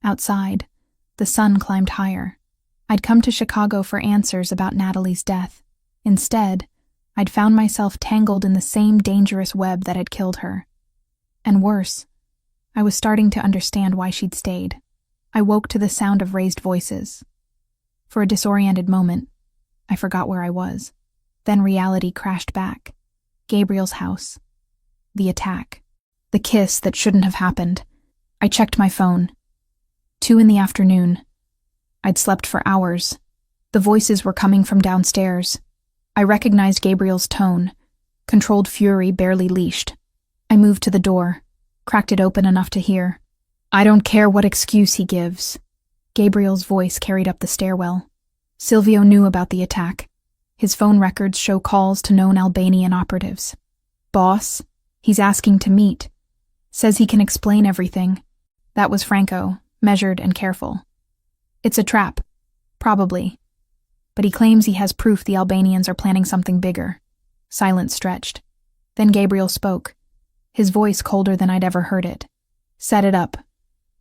A: Outside, the sun climbed higher. I'd come to Chicago for answers about Natalie's death. Instead, I'd found myself tangled in the same dangerous web that had killed her. And worse, I was starting to understand why she'd stayed. I woke to the sound of raised voices. For a disoriented moment, I forgot where I was. Then reality crashed back. Gabriel's house. The attack. The kiss that shouldn't have happened. I checked my phone. 2 in the afternoon. I'd slept for hours. The voices were coming from downstairs. I recognized Gabriel's tone. Controlled fury barely leashed. I moved to the door, cracked it open enough to hear. I don't care what excuse he gives. Gabriel's voice carried up the stairwell. Silvio knew about the attack. His phone records show calls to known Albanian operatives. Boss, he's asking to meet. Says he can explain everything. That was Franco, measured and careful. It's a trap. Probably. But he claims he has proof the Albanians are planning something bigger. Silence stretched. Then Gabriel spoke. His voice colder than I'd ever heard it. Set it up.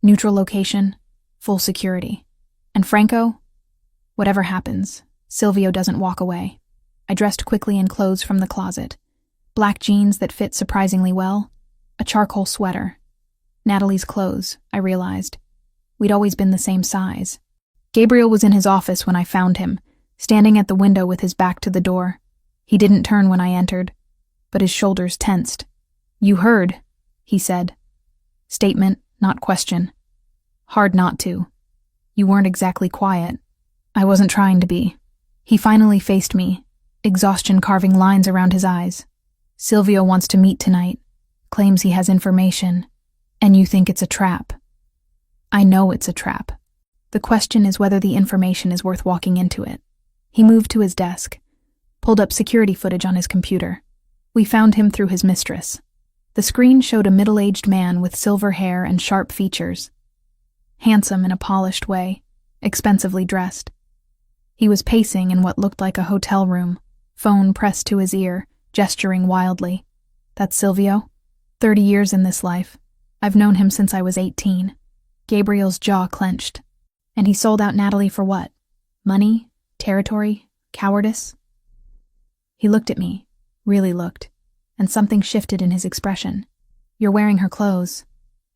A: Neutral location. Full security. And Franco? Whatever happens, Silvio doesn't walk away. I dressed quickly in clothes from the closet. Black jeans that fit surprisingly well. A charcoal sweater. Natalie's clothes, I realized. We'd always been the same size. Gabriel was in his office when I found him, standing at the window with his back to the door. He didn't turn when I entered, but his shoulders tensed. You heard, he said. Statement, not question. Hard not to. You weren't exactly quiet. I wasn't trying to be. He finally faced me, exhaustion carving lines around his eyes. Silvio wants to meet tonight, claims he has information, and you think it's a trap. I know it's a trap. The question is whether the information is worth walking into it. He moved to his desk, pulled up security footage on his computer. We found him through his mistress. The screen showed a middle-aged man with silver hair and sharp features. Handsome in a polished way, expensively dressed. He was pacing in what looked like a hotel room, phone pressed to his ear, gesturing wildly. That's Silvio? 30 years in this life. I've known him since I was 18. Gabriel's jaw clenched. And he sold out Natalie for what? Money? Territory? Cowardice? He looked at me, really looked, and something shifted in his expression. You're wearing her clothes.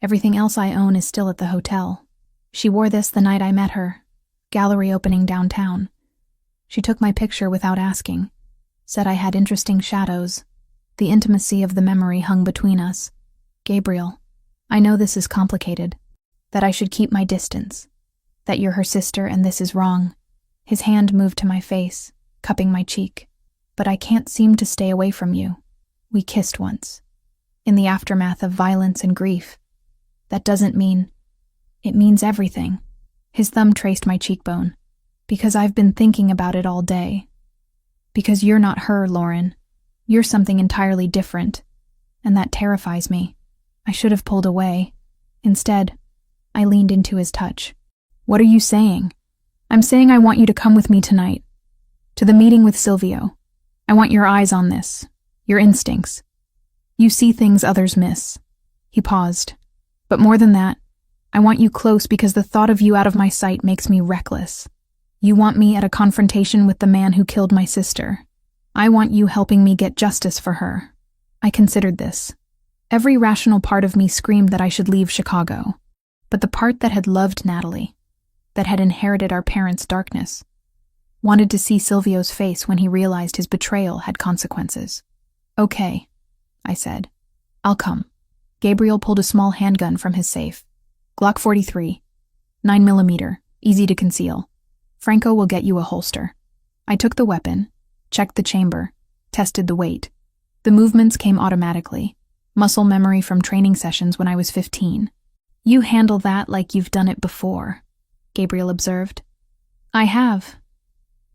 A: Everything else I own is still at the hotel. She wore this the night I met her, gallery opening downtown. She took my picture without asking, said I had interesting shadows. The intimacy of the memory hung between us. Gabriel, I know this is complicated, that I should keep my distance, that you're her sister and this is wrong. His hand moved to my face, cupping my cheek. But I can't seem to stay away from you. We kissed once, in the aftermath of violence and grief. That doesn't mean... It means everything. His thumb traced my cheekbone. Because I've been thinking about it all day. Because you're not her, Lauren. You're something entirely different. And that terrifies me. I should have pulled away. Instead, I leaned into his touch. What are you saying? I'm saying I want you to come with me tonight. To the meeting with Silvio. I want your eyes on this. Your instincts. You see things others miss. He paused. But more than that, I want you close because the thought of you out of my sight makes me reckless. You want me at a confrontation with the man who killed my sister. I want you helping me get justice for her. I considered this. Every rational part of me screamed that I should leave Chicago. But the part that had loved Natalie, that had inherited our parents' darkness, wanted to see Silvio's face when he realized his betrayal had consequences. Okay, I said. I'll come. Gabriel pulled a small handgun from his safe. Glock 43, 9mm, easy to conceal. Franco will get you a holster. I took the weapon, checked the chamber, tested the weight. The movements came automatically, muscle memory from training sessions when I was 15. You handle that like you've done it before, Gabriel observed. I have.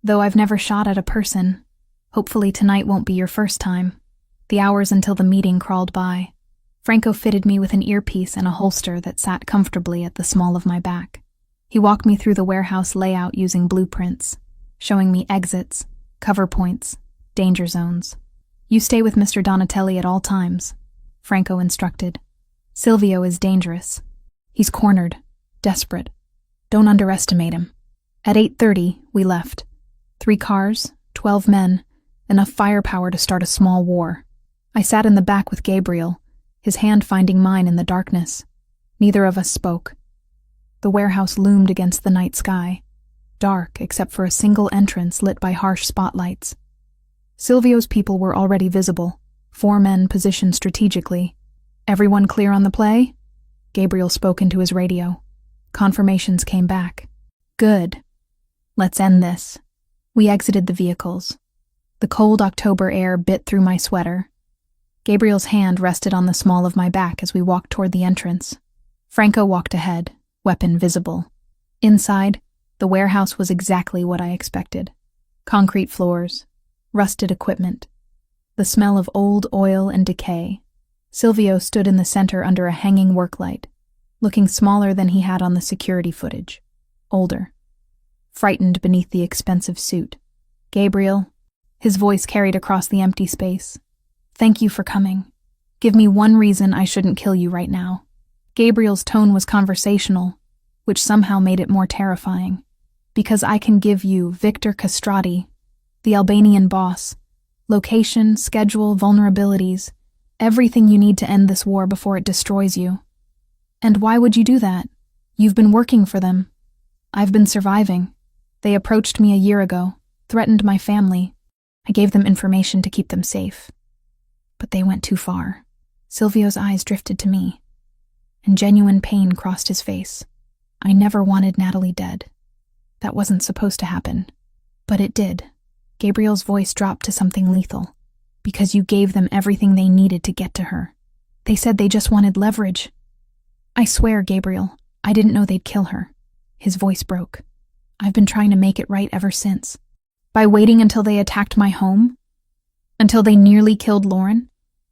A: Though I've never shot at a person. Hopefully tonight won't be your first time. The hours until the meeting crawled by. Franco fitted me with an earpiece and a holster that sat comfortably at the small of my back. He walked me through the warehouse layout using blueprints, showing me exits, cover points, danger zones. You stay with Mr. Donatelli at all times, Franco instructed. Silvio is dangerous. He's cornered, desperate. Don't underestimate him. At 8:30, we left. 3 cars, 12 men, enough firepower to start a small war. I sat in the back with Gabriel, his hand finding mine in the darkness. Neither of us spoke. The warehouse loomed against the night sky, dark except for a single entrance lit by harsh spotlights. Silvio's people were already visible, 4 men positioned strategically. Everyone clear on the play? Gabriel spoke into his radio. Confirmations came back. Good. Let's end this. We exited the vehicles. The cold October air bit through my sweater. Gabriel's hand rested on the small of my back as we walked toward the entrance. Franco walked ahead, weapon visible. Inside, the warehouse was exactly what I expected. Concrete floors, rusted equipment, the smell of old oil and decay. Silvio stood in the center under a hanging work light, looking smaller than he had on the security footage. Older. Frightened beneath the expensive suit. Gabriel, his voice carried across the empty space. Thank you for coming. Give me one reason I shouldn't kill you right now. Gabriel's tone was conversational, which somehow made it more terrifying. Because I can give you Victor Castrati, the Albanian boss, location, schedule, vulnerabilities, everything you need to end this war before it destroys you. And why would you do that? You've been working for them. I've been surviving. They approached me a year ago, threatened my family. I gave them information to keep them safe. But they went too far. Silvio's eyes drifted to me, and genuine pain crossed his face. I never wanted Natalie dead. That wasn't supposed to happen. But it did. Gabriel's voice dropped to something lethal. Because you gave them everything they needed to get to her. They said they just wanted leverage. I swear, Gabriel, I didn't know they'd kill her. His voice broke. I've been trying to make it right ever since. By waiting until they attacked my home? Until they nearly killed Lauren?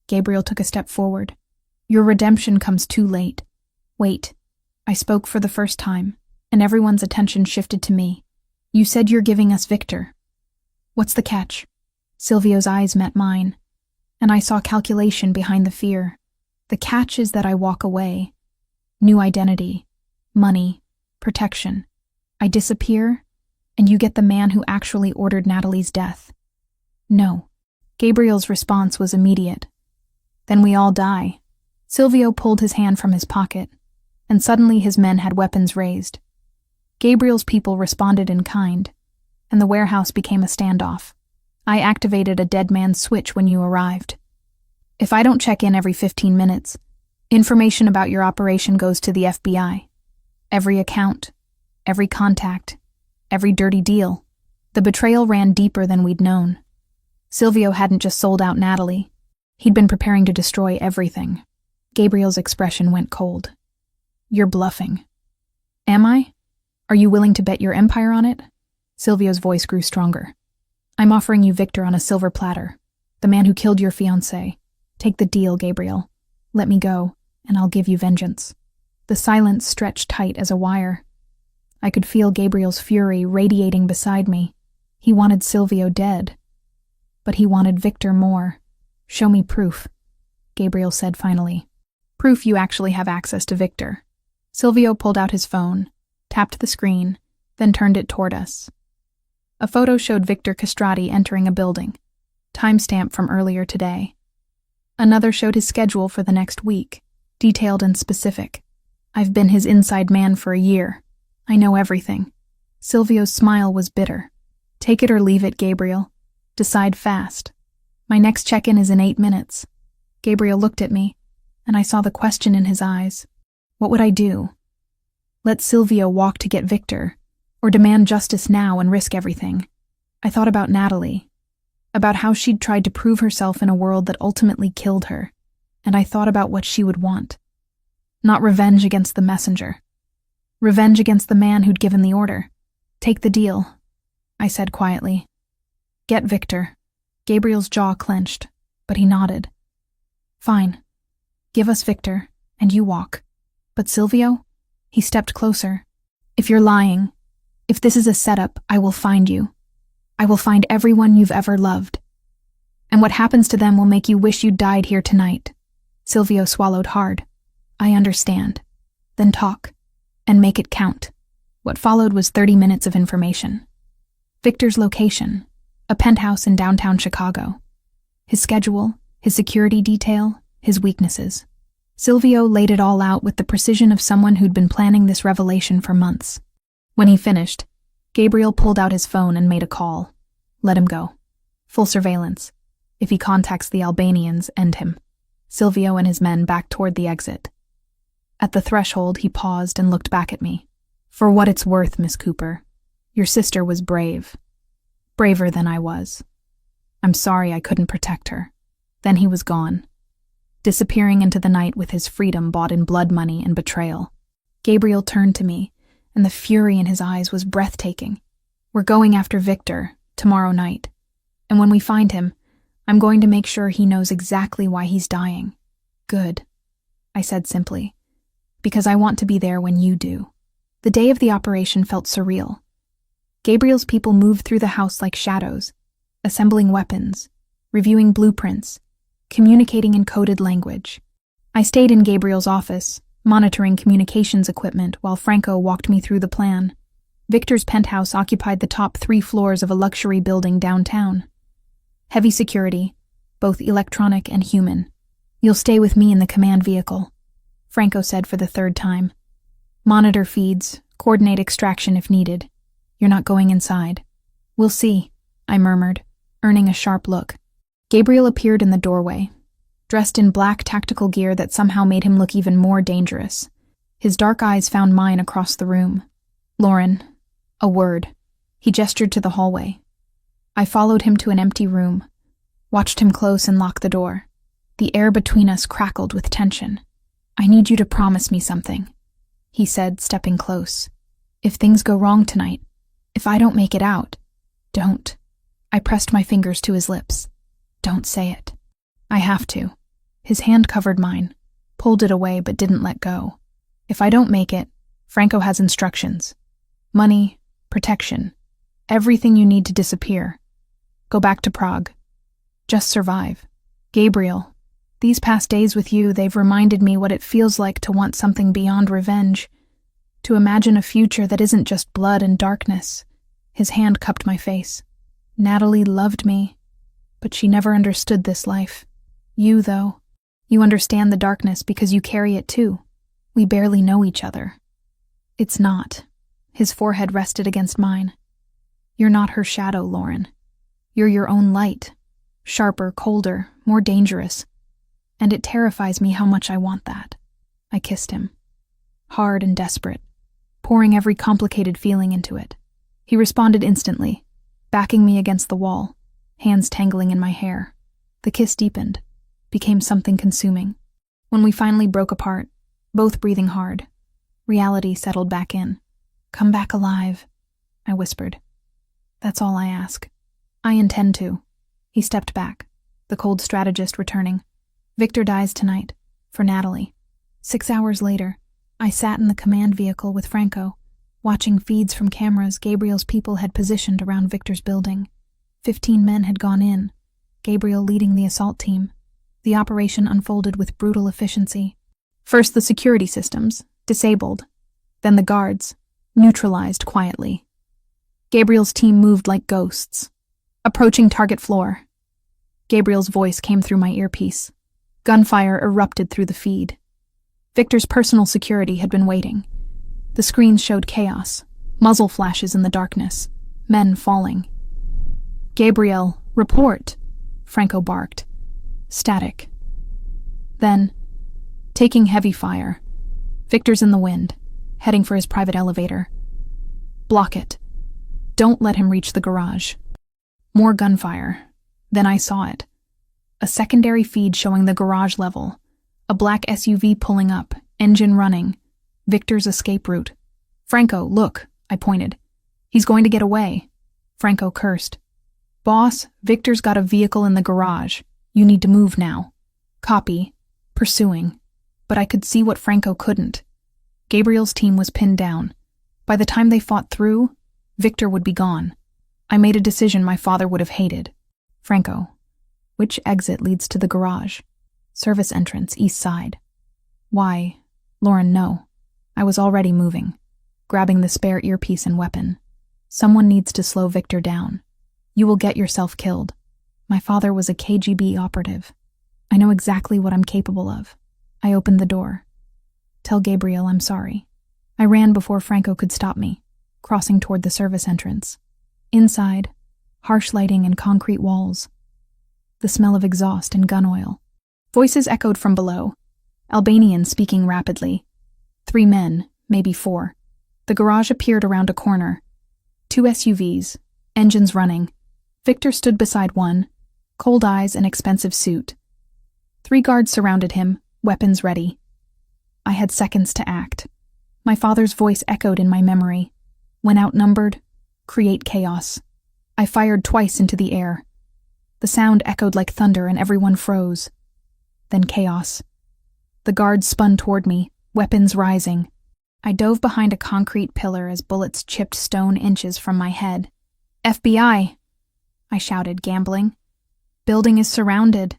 A: Gabriel took a step forward. Your redemption comes too late. Wait. I spoke for the first time, and everyone's attention shifted to me. You said you're giving us Victor. What's the catch? Silvio's eyes met mine, and I saw calculation behind the fear. The catch is that I walk away. New identity, money, protection. I disappear, and you get the man who actually ordered Natalie's death. No. Gabriel's response was immediate. Then we all die. Silvio pulled his hand from his pocket, and suddenly his men had weapons raised. Gabriel's people responded in kind, and the warehouse became a standoff. I activated a dead man's switch when you arrived. If I don't check in every 15 minutes, information about your operation goes to the FBI. Every account, every contact, every dirty deal. The betrayal ran deeper than we'd known. Silvio hadn't just sold out Natalie. He'd been preparing to destroy everything. Gabriel's expression went cold. You're bluffing. Am I? Are you willing to bet your empire on it? Silvio's voice grew stronger. I'm offering you Victor on a silver platter, the man who killed your fiancée. Take the deal, Gabriel. Let me go, and I'll give you vengeance. The silence stretched tight as a wire. I could feel Gabriel's fury radiating beside me. He wanted Silvio dead. But he wanted Victor more. Show me proof, Gabriel said finally. Proof you actually have access to Victor. Silvio pulled out his phone, tapped the screen, then turned it toward us. A photo showed Victor Castrati entering a building, timestamp from earlier today. Another showed his schedule for the next week, detailed and specific. I've been his inside man for a year. I know everything. Silvio's smile was bitter. Take it or leave it, Gabriel. Decide fast. My next check-in is in 8 minutes. Gabriel looked at me, and I saw the question in his eyes. What would I do? Let Silvio walk to get Victor, or demand justice now and risk everything? I thought about Natalie, about how she'd tried to prove herself in a world that ultimately killed her, and I thought about what she would want. Not revenge against the messenger. Revenge against the man who'd given the order. Take the deal, I said quietly. Get Victor. Gabriel's jaw clenched, but he nodded. Fine. Give us Victor, and you walk. But Silvio? He stepped closer. If you're lying, if this is a setup, I will find you. I will find everyone you've ever loved. And what happens to them will make you wish you'd died here tonight. Silvio swallowed hard. I understand. Then talk, and make it count. What followed was 30 minutes of information. Victor's location, a penthouse in downtown Chicago. His schedule, his security detail, his weaknesses. Silvio laid it all out with the precision of someone who'd been planning this revelation for months. When he finished, Gabriel pulled out his phone and made a call. Let him go. Full surveillance. If he contacts the Albanians, end him. Silvio and his men backed toward the exit. At the threshold, he paused and looked back at me. For what it's worth, Miss Cooper, your sister was brave. Braver than I was. I'm sorry I couldn't protect her. Then he was gone, disappearing into the night with his freedom bought in blood money and betrayal. Gabriel turned to me, and the fury in his eyes was breathtaking. We're going after Victor tomorrow night, and when we find him, I'm going to make sure he knows exactly why he's dying. Good, I said simply, because I want to be there when you do. The day of the operation felt surreal. Gabriel's people moved through the house like shadows, assembling weapons, reviewing blueprints, communicating in coded language. I stayed in Gabriel's office, monitoring communications equipment while Franco walked me through the plan. Victor's penthouse occupied the top 3 floors of a luxury building downtown. Heavy security, both electronic and human. You'll stay with me in the command vehicle, Franco said for the 3rd time. Monitor feeds, coordinate extraction if needed. You're not going inside. We'll see, I murmured, earning a sharp look. Gabriel appeared in the doorway, dressed in black tactical gear that somehow made him look even more dangerous. His dark eyes found mine across the room. Lauren, a word. He gestured to the hallway. I followed him to an empty room, watched him close and lock the door. The air between us crackled with tension. I need you to promise me something, he said, stepping close. If things go wrong tonight, if I don't make it out, don't. I pressed my fingers to his lips. Don't say it. I have to. His hand covered mine, pulled it away but didn't let go. If I don't make it, Franco has instructions. Money, protection, everything you need to disappear. Go back to Prague. Just survive. Gabriel, these past days with you, they've reminded me what it feels like to want something beyond revenge. To imagine a future that isn't just blood and darkness. His hand cupped my face. Natalie loved me, but she never understood this life. You, though, you understand the darkness because you carry it too. We barely know each other. It's not. His forehead rested against mine. You're not her shadow, Lauren. You're your own light. Sharper, colder, more dangerous. And it terrifies me how much I want that. I kissed him. Hard and desperate, pouring every complicated feeling into it. He responded instantly, backing me against the wall, hands tangling in my hair. The kiss deepened, became something consuming. When we finally broke apart, both breathing hard, reality settled back in. Come back alive, I whispered. That's all I ask. I intend to. He stepped back, the cold strategist returning. Victor dies tonight, for Natalie. 6 hours later, I sat in the command vehicle with Franco, watching feeds from cameras Gabriel's people had positioned around Victor's building. 15 men had gone in, Gabriel leading the assault team. The operation unfolded with brutal efficiency. First the security systems, disabled. Then the guards, neutralized quietly. Gabriel's team moved like ghosts. Approaching target floor. Gabriel's voice came through my earpiece. Gunfire erupted through the feed. Victor's personal security had been waiting. The screens showed chaos, muzzle flashes in the darkness, men falling. Gabriel, report, Franco barked. Static. Then, taking heavy fire. Victor's in the wind, heading for his private elevator. Block it. Don't let him reach the garage. More gunfire. Then I saw it. A secondary feed showing the garage level. A black SUV pulling up, engine running. Victor's escape route. Franco, look, I pointed. He's going to get away. Franco cursed. Boss, Victor's got a vehicle in the garage. You need to move now. Copy. Pursuing. But I could see what Franco couldn't. Gabriel's team was pinned down. By the time they fought through, Victor would be gone. I made a decision my father would have hated. Franco, which exit leads to the garage? Service entrance, east side. Why? Lauren, no. I was already moving, grabbing the spare earpiece and weapon. Someone needs to slow Victor down. You will get yourself killed. My father was a KGB operative. I know exactly what I'm capable of. I opened the door. Tell Gabriel I'm sorry. I ran before Franco could stop me, crossing toward the service entrance. Inside, harsh lighting and concrete walls. The smell of exhaust and gun oil. Voices echoed from below. Albanian speaking rapidly. 3 men, maybe 4. The garage appeared around a corner. 2 SUVs, engines running. Victor stood beside one, cold eyes and expensive suit. 3 guards surrounded him, weapons ready. I had seconds to act. My father's voice echoed in my memory. When outnumbered, create chaos. I fired twice into the air. The sound echoed like thunder and everyone froze. Then chaos. The guards spun toward me, weapons rising. I dove behind a concrete pillar as bullets chipped stone inches from my head. FBI! I shouted, gambling. Building is surrounded.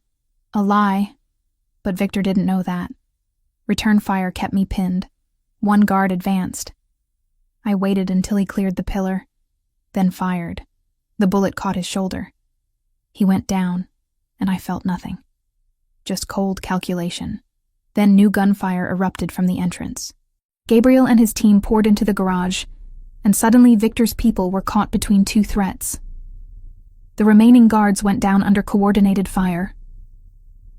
A: A lie. But Victor didn't know that. Return fire kept me pinned. 1 guard advanced. I waited until he cleared the pillar, then fired. The bullet caught his shoulder. He went down, and I felt nothing. Just cold calculation. Then new gunfire erupted from the entrance. Gabriel and his team poured into the garage, and suddenly Victor's people were caught between 2 threats. The remaining guards went down under coordinated fire.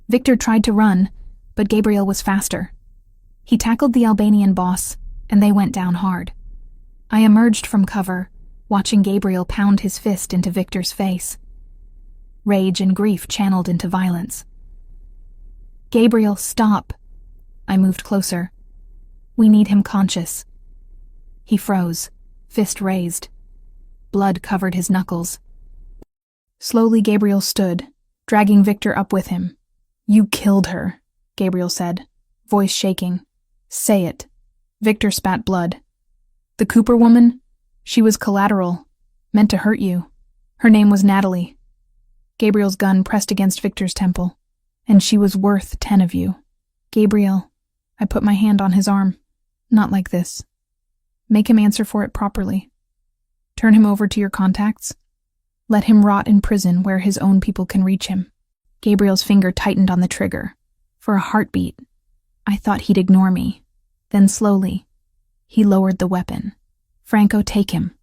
A: Victor tried to run, but Gabriel was faster. He tackled the Albanian boss, and they went down hard. I emerged from cover, watching Gabriel pound his fist into Victor's face. Rage and grief channeled into violence. Gabriel, stop. I moved closer. We need him conscious. He froze, fist raised. Blood covered his knuckles. Slowly Gabriel stood, dragging Victor up with him. You killed her, Gabriel said, voice shaking. Say it. Victor spat blood. The Cooper woman? She was collateral, meant to hurt you. Her name was Natalie. Gabriel's gun pressed against Victor's temple. And she was worth 10 of you. Gabriel, I put my hand on his arm. Not like this. Make him answer for it properly. Turn him over to your contacts. Let him rot in prison where his own people can reach him. Gabriel's finger tightened on the trigger. For a heartbeat, I thought he'd ignore me. Then slowly, he lowered the weapon. "Franco, take him."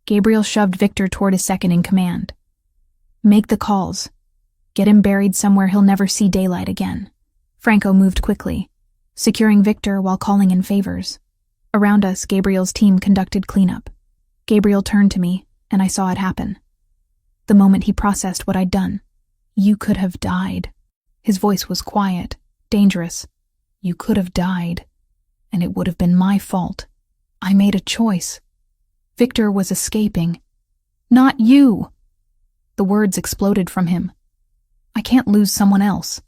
A: Gabriel shoved Victor toward his second in command. "Make the calls. Get him buried somewhere he'll never see daylight again." Franco moved quickly, securing Victor while calling in favors. Around us, Gabriel's team conducted cleanup. Gabriel turned to me, and I saw it happen. The moment he processed what I'd done. "You could have died." His voice was quiet, dangerous. "You could have died, and it would have been my fault. I made a choice. Victor was escaping. Not you." The words exploded from him. "I can't lose someone else.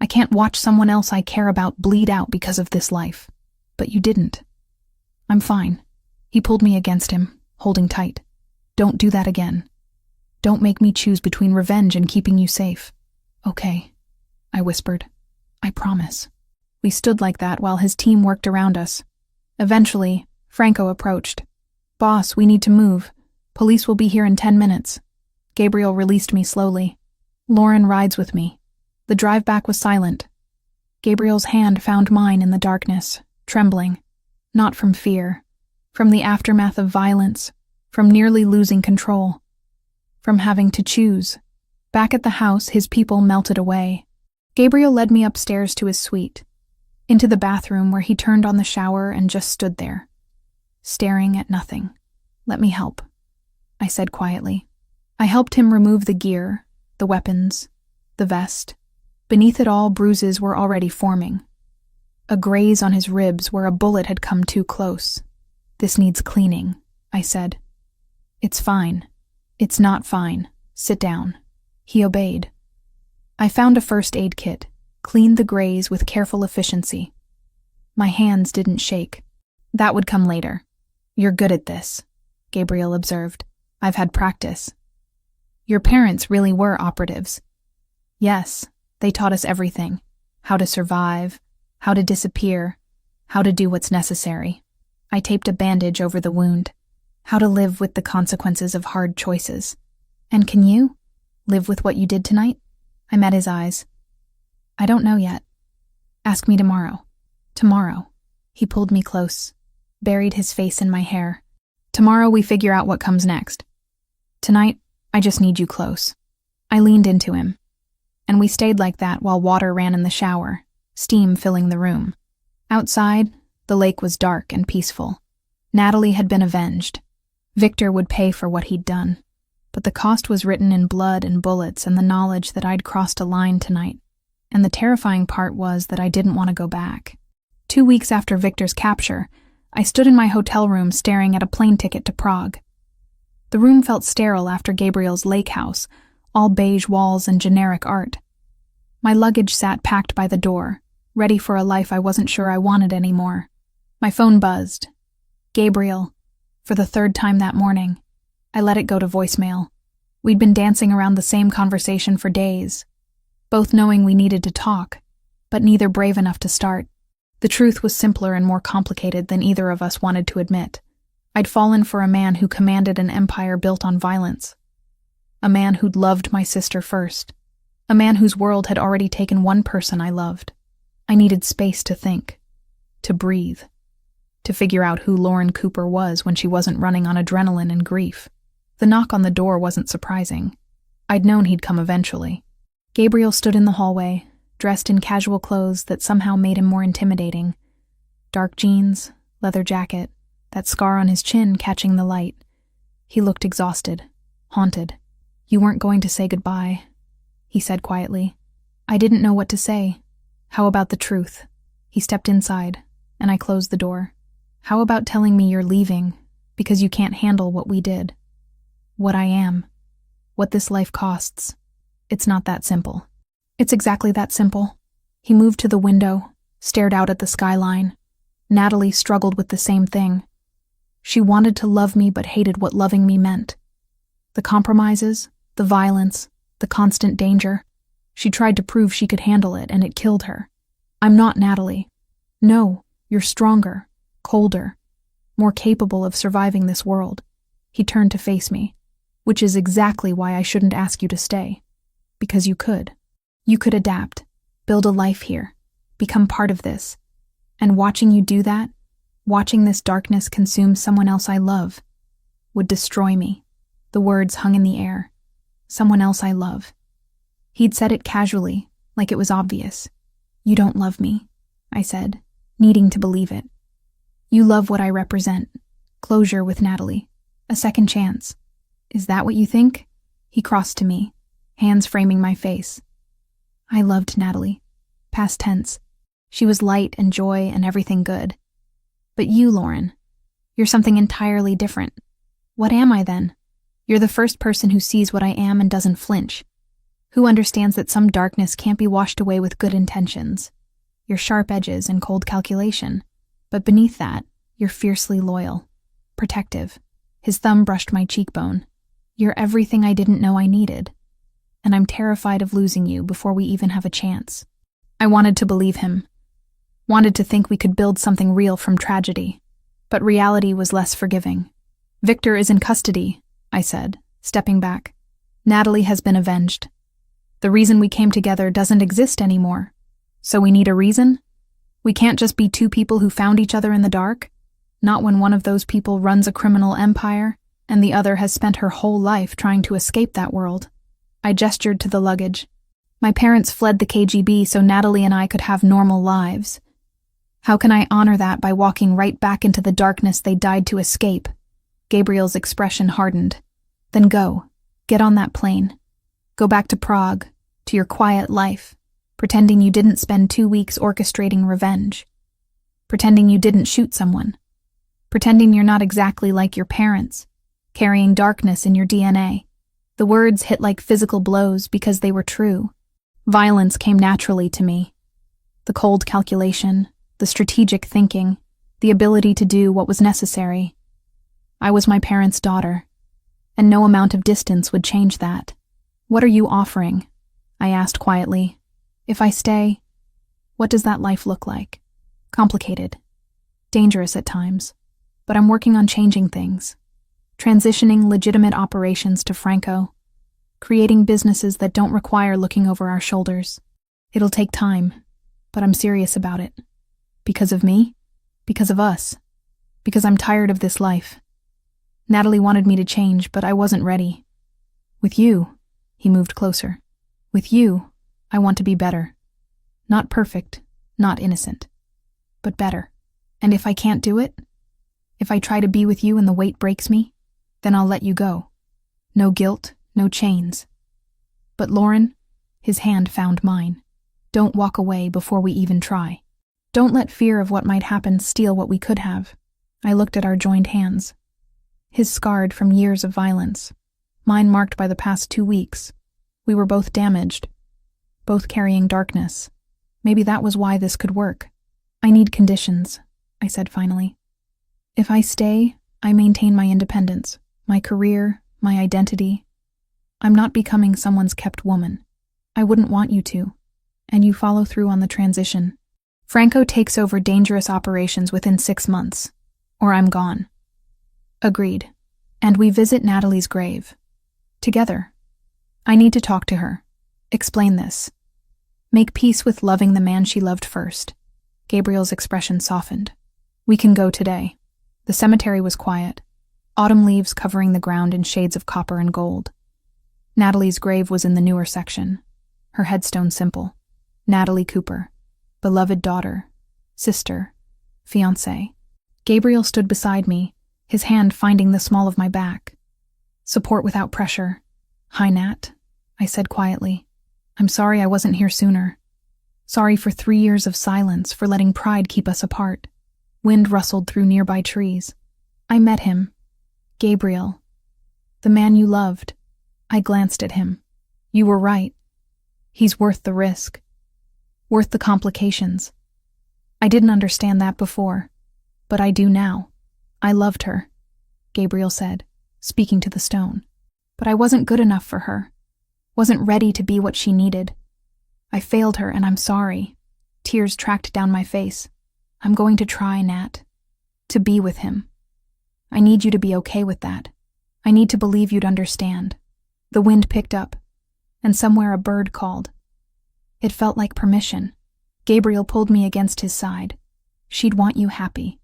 A: I can't watch someone else I care about bleed out because of this life. But you didn't. I'm fine." He pulled me against him, holding tight. "Don't do that again. Don't make me choose between revenge and keeping you safe." "Okay," I whispered. "I promise." We stood like that while his team worked around us. Eventually, Franco approached. "Boss, we need to move. Police will be here in 10 minutes. Gabriel released me slowly. "Lauren rides with me." The drive back was silent. Gabriel's hand found mine in the darkness, trembling. Not from fear, from the aftermath of violence, from nearly losing control, from having to choose. Back at the house, his people melted away. Gabriel led me upstairs to his suite, into the bathroom where he turned on the shower and just stood there, staring at nothing. "Let me help," I said quietly. I helped him remove the gear, the weapons, the vest. Beneath it all, bruises were already forming. A graze on his ribs where a bullet had come too close. "This needs cleaning," I said. "It's fine." "It's not fine. Sit down." He obeyed. I found a first aid kit, cleaned the graze with careful efficiency. My hands didn't shake. "That would come later. You're good at this," Gabriel observed. "I've had practice." "Your parents really were operatives." "Yes, they taught us everything. How to survive, how to disappear, how to do what's necessary." I taped a bandage over the wound. "How to live with the consequences of hard choices." "And can you live with what you did tonight?" I met his eyes. "I don't know yet. Ask me tomorrow." "Tomorrow." He pulled me close, buried his face in my hair. "Tomorrow we figure out what comes next. Tonight, I just need you close." I leaned into him, and we stayed like that while water ran in the shower, steam filling the room. Outside, the lake was dark and peaceful. Natalie had been avenged. Victor would pay for what he'd done. But the cost was written in blood and bullets and the knowledge that I'd crossed a line tonight. And the terrifying part was that I didn't want to go back. 2 weeks after Victor's capture, I stood in my hotel room staring at a plane ticket to Prague. The room felt sterile after Gabriel's lake house, all beige walls and generic art. My luggage sat packed by the door, ready for a life I wasn't sure I wanted anymore. My phone buzzed. "Gabriel," for the 3rd time that morning. I let it go to voicemail. We'd been dancing around the same conversation for days, both knowing we needed to talk, but neither brave enough to start. The truth was simpler and more complicated than either of us wanted to admit. I'd fallen for a man who commanded an empire built on violence. A man who'd loved my sister first. A man whose world had already taken one person I loved. I needed space to think, to breathe, to figure out who Lauren Cooper was when she wasn't running on adrenaline and grief. The knock on the door wasn't surprising. I'd known he'd come eventually. Gabriel stood in the hallway, dressed in casual clothes that somehow made him more intimidating. Dark jeans, leather jacket, that scar on his chin catching the light. He looked exhausted, haunted. "You weren't going to say goodbye," he said quietly. I didn't know what to say. "How about the truth?" He stepped inside, and I closed the door. "How about telling me you're leaving because you can't handle what we did? What I am, what this life costs. It's not that simple." "It's exactly that simple." He moved to the window, stared out at the skyline. Natalie struggled with the same thing. She wanted to love me but hated what loving me meant. The compromises, the violence, the constant danger. She tried to prove she could handle it, and it killed her. "I'm not Natalie." "No, you're stronger, colder, more capable of surviving this world." He turned to face me. "Which is exactly why I shouldn't ask you to stay. Because you could. You could adapt, build a life here, become part of this. And watching you do that, watching this darkness consume someone else I love, would destroy me. The words hung in the air. Someone else I love. He'd said it casually, like it was obvious. You don't love me, I said, needing to believe it. You love what I represent. Closure with Natalie. A second chance. Is that what you think? He crossed to me, hands framing my face. I loved Natalie. Past tense. She was light and joy and everything good. But you, Lauren, you're something entirely different. What am I then? You're the first person who sees what I am and doesn't flinch. Who understands that some darkness can't be washed away with good intentions. Your sharp edges and cold calculation. But beneath that, you're fiercely loyal. Protective. His thumb brushed my cheekbone. You're everything I didn't know I needed. And I'm terrified of losing you before we even have a chance. I wanted to believe him. Wanted to think we could build something real from tragedy. But reality was less forgiving. Victor is in custody, I said, stepping back. Natalie has been avenged. The reason we came together doesn't exist anymore. So we need a reason? We can't just be two people who found each other in the dark. Not when one of those people runs a criminal empire, and the other has spent her whole life trying to escape that world. I gestured to the luggage. My parents fled the KGB so Natalie and I could have normal lives. How can I honor that by walking right back into the darkness they died to escape? Gabriel's expression hardened. Then go. Get on that plane. Go back to Prague, to your quiet life, pretending you didn't spend 2 weeks orchestrating revenge. Pretending you didn't shoot someone. Pretending you're not exactly like your parents, carrying darkness in your DNA. The words hit like physical blows because they were true. Violence came naturally to me. The cold calculation, the strategic thinking, the ability to do what was necessary. I was my parents' daughter, and no amount of distance would change that. What are you offering? I asked quietly. If I stay, what does that life look like? Complicated. Dangerous at times. But I'm working on changing things. Transitioning legitimate operations to Franco. Creating businesses that don't require looking over our shoulders. It'll take time, but I'm serious about it. Because of me? Because of us. Because I'm tired of this life. Natalie wanted me to change, but I wasn't ready. With you, he moved closer. With you, I want to be better. Not perfect, not innocent, but better. And if I can't do it, if I try to be with you and the weight breaks me, then I'll let you go. No guilt, no chains. But Lauren, his hand found mine. Don't walk away before we even try. Don't let fear of what might happen steal what we could have. I looked at our joined hands. His scarred from years of violence. Mine marked by the past 2 weeks. We were both damaged. Both carrying darkness. Maybe that was why this could work. I need conditions, I said finally. If I stay, I maintain my independence, my career, my identity. I'm not becoming someone's kept woman. I wouldn't want you to. And you follow through on the transition. Franco takes over dangerous operations within 6 months, or I'm gone. Agreed. And we visit Natalie's grave. Together. I need to talk to her. Explain this. Make peace with loving the man she loved first. Gabriel's expression softened. We can go today. The cemetery was quiet. Autumn leaves covering the ground in shades of copper and gold. Natalie's grave was in the newer section. Her headstone simple. Natalie Cooper. Beloved daughter. Sister. Fiancée. Gabriel stood beside me, his hand finding the small of my back. Support without pressure. Hi, Nat, I said quietly. I'm sorry I wasn't here sooner. Sorry for 3 years of silence, for letting pride keep us apart. Wind rustled through nearby trees. I met him. Gabriel. The man you loved. I glanced at him. You were right. He's worth the risk. Worth the complications. I didn't understand that before, but I do now. I loved her, Gabriel said, speaking to the stone. But I wasn't good enough for her. Wasn't ready to be what she needed. I failed her and I'm sorry. Tears tracked down my face. I'm going to try, Nat. To be with him. I need you to be okay with that. I need to believe you'd understand. The wind picked up, and somewhere a bird called. It felt like permission. Gabriel pulled me against his side. She'd want you happy.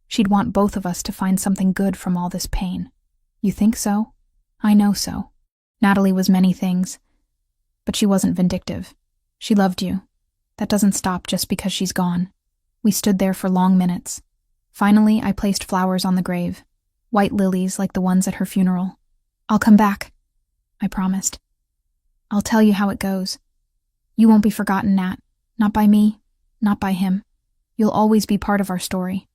A: She'd want both of us to find something good from all this pain. You think so? I know so. Natalie was many things, but she wasn't vindictive. She loved you. That doesn't stop just because she's gone. We stood there for long minutes. Finally, I placed flowers on the grave, white lilies like the ones at her funeral. I'll come back, I promised. I'll tell you how it goes. You won't be forgotten, Nat. Not by me, not by him. You'll always be part of our story.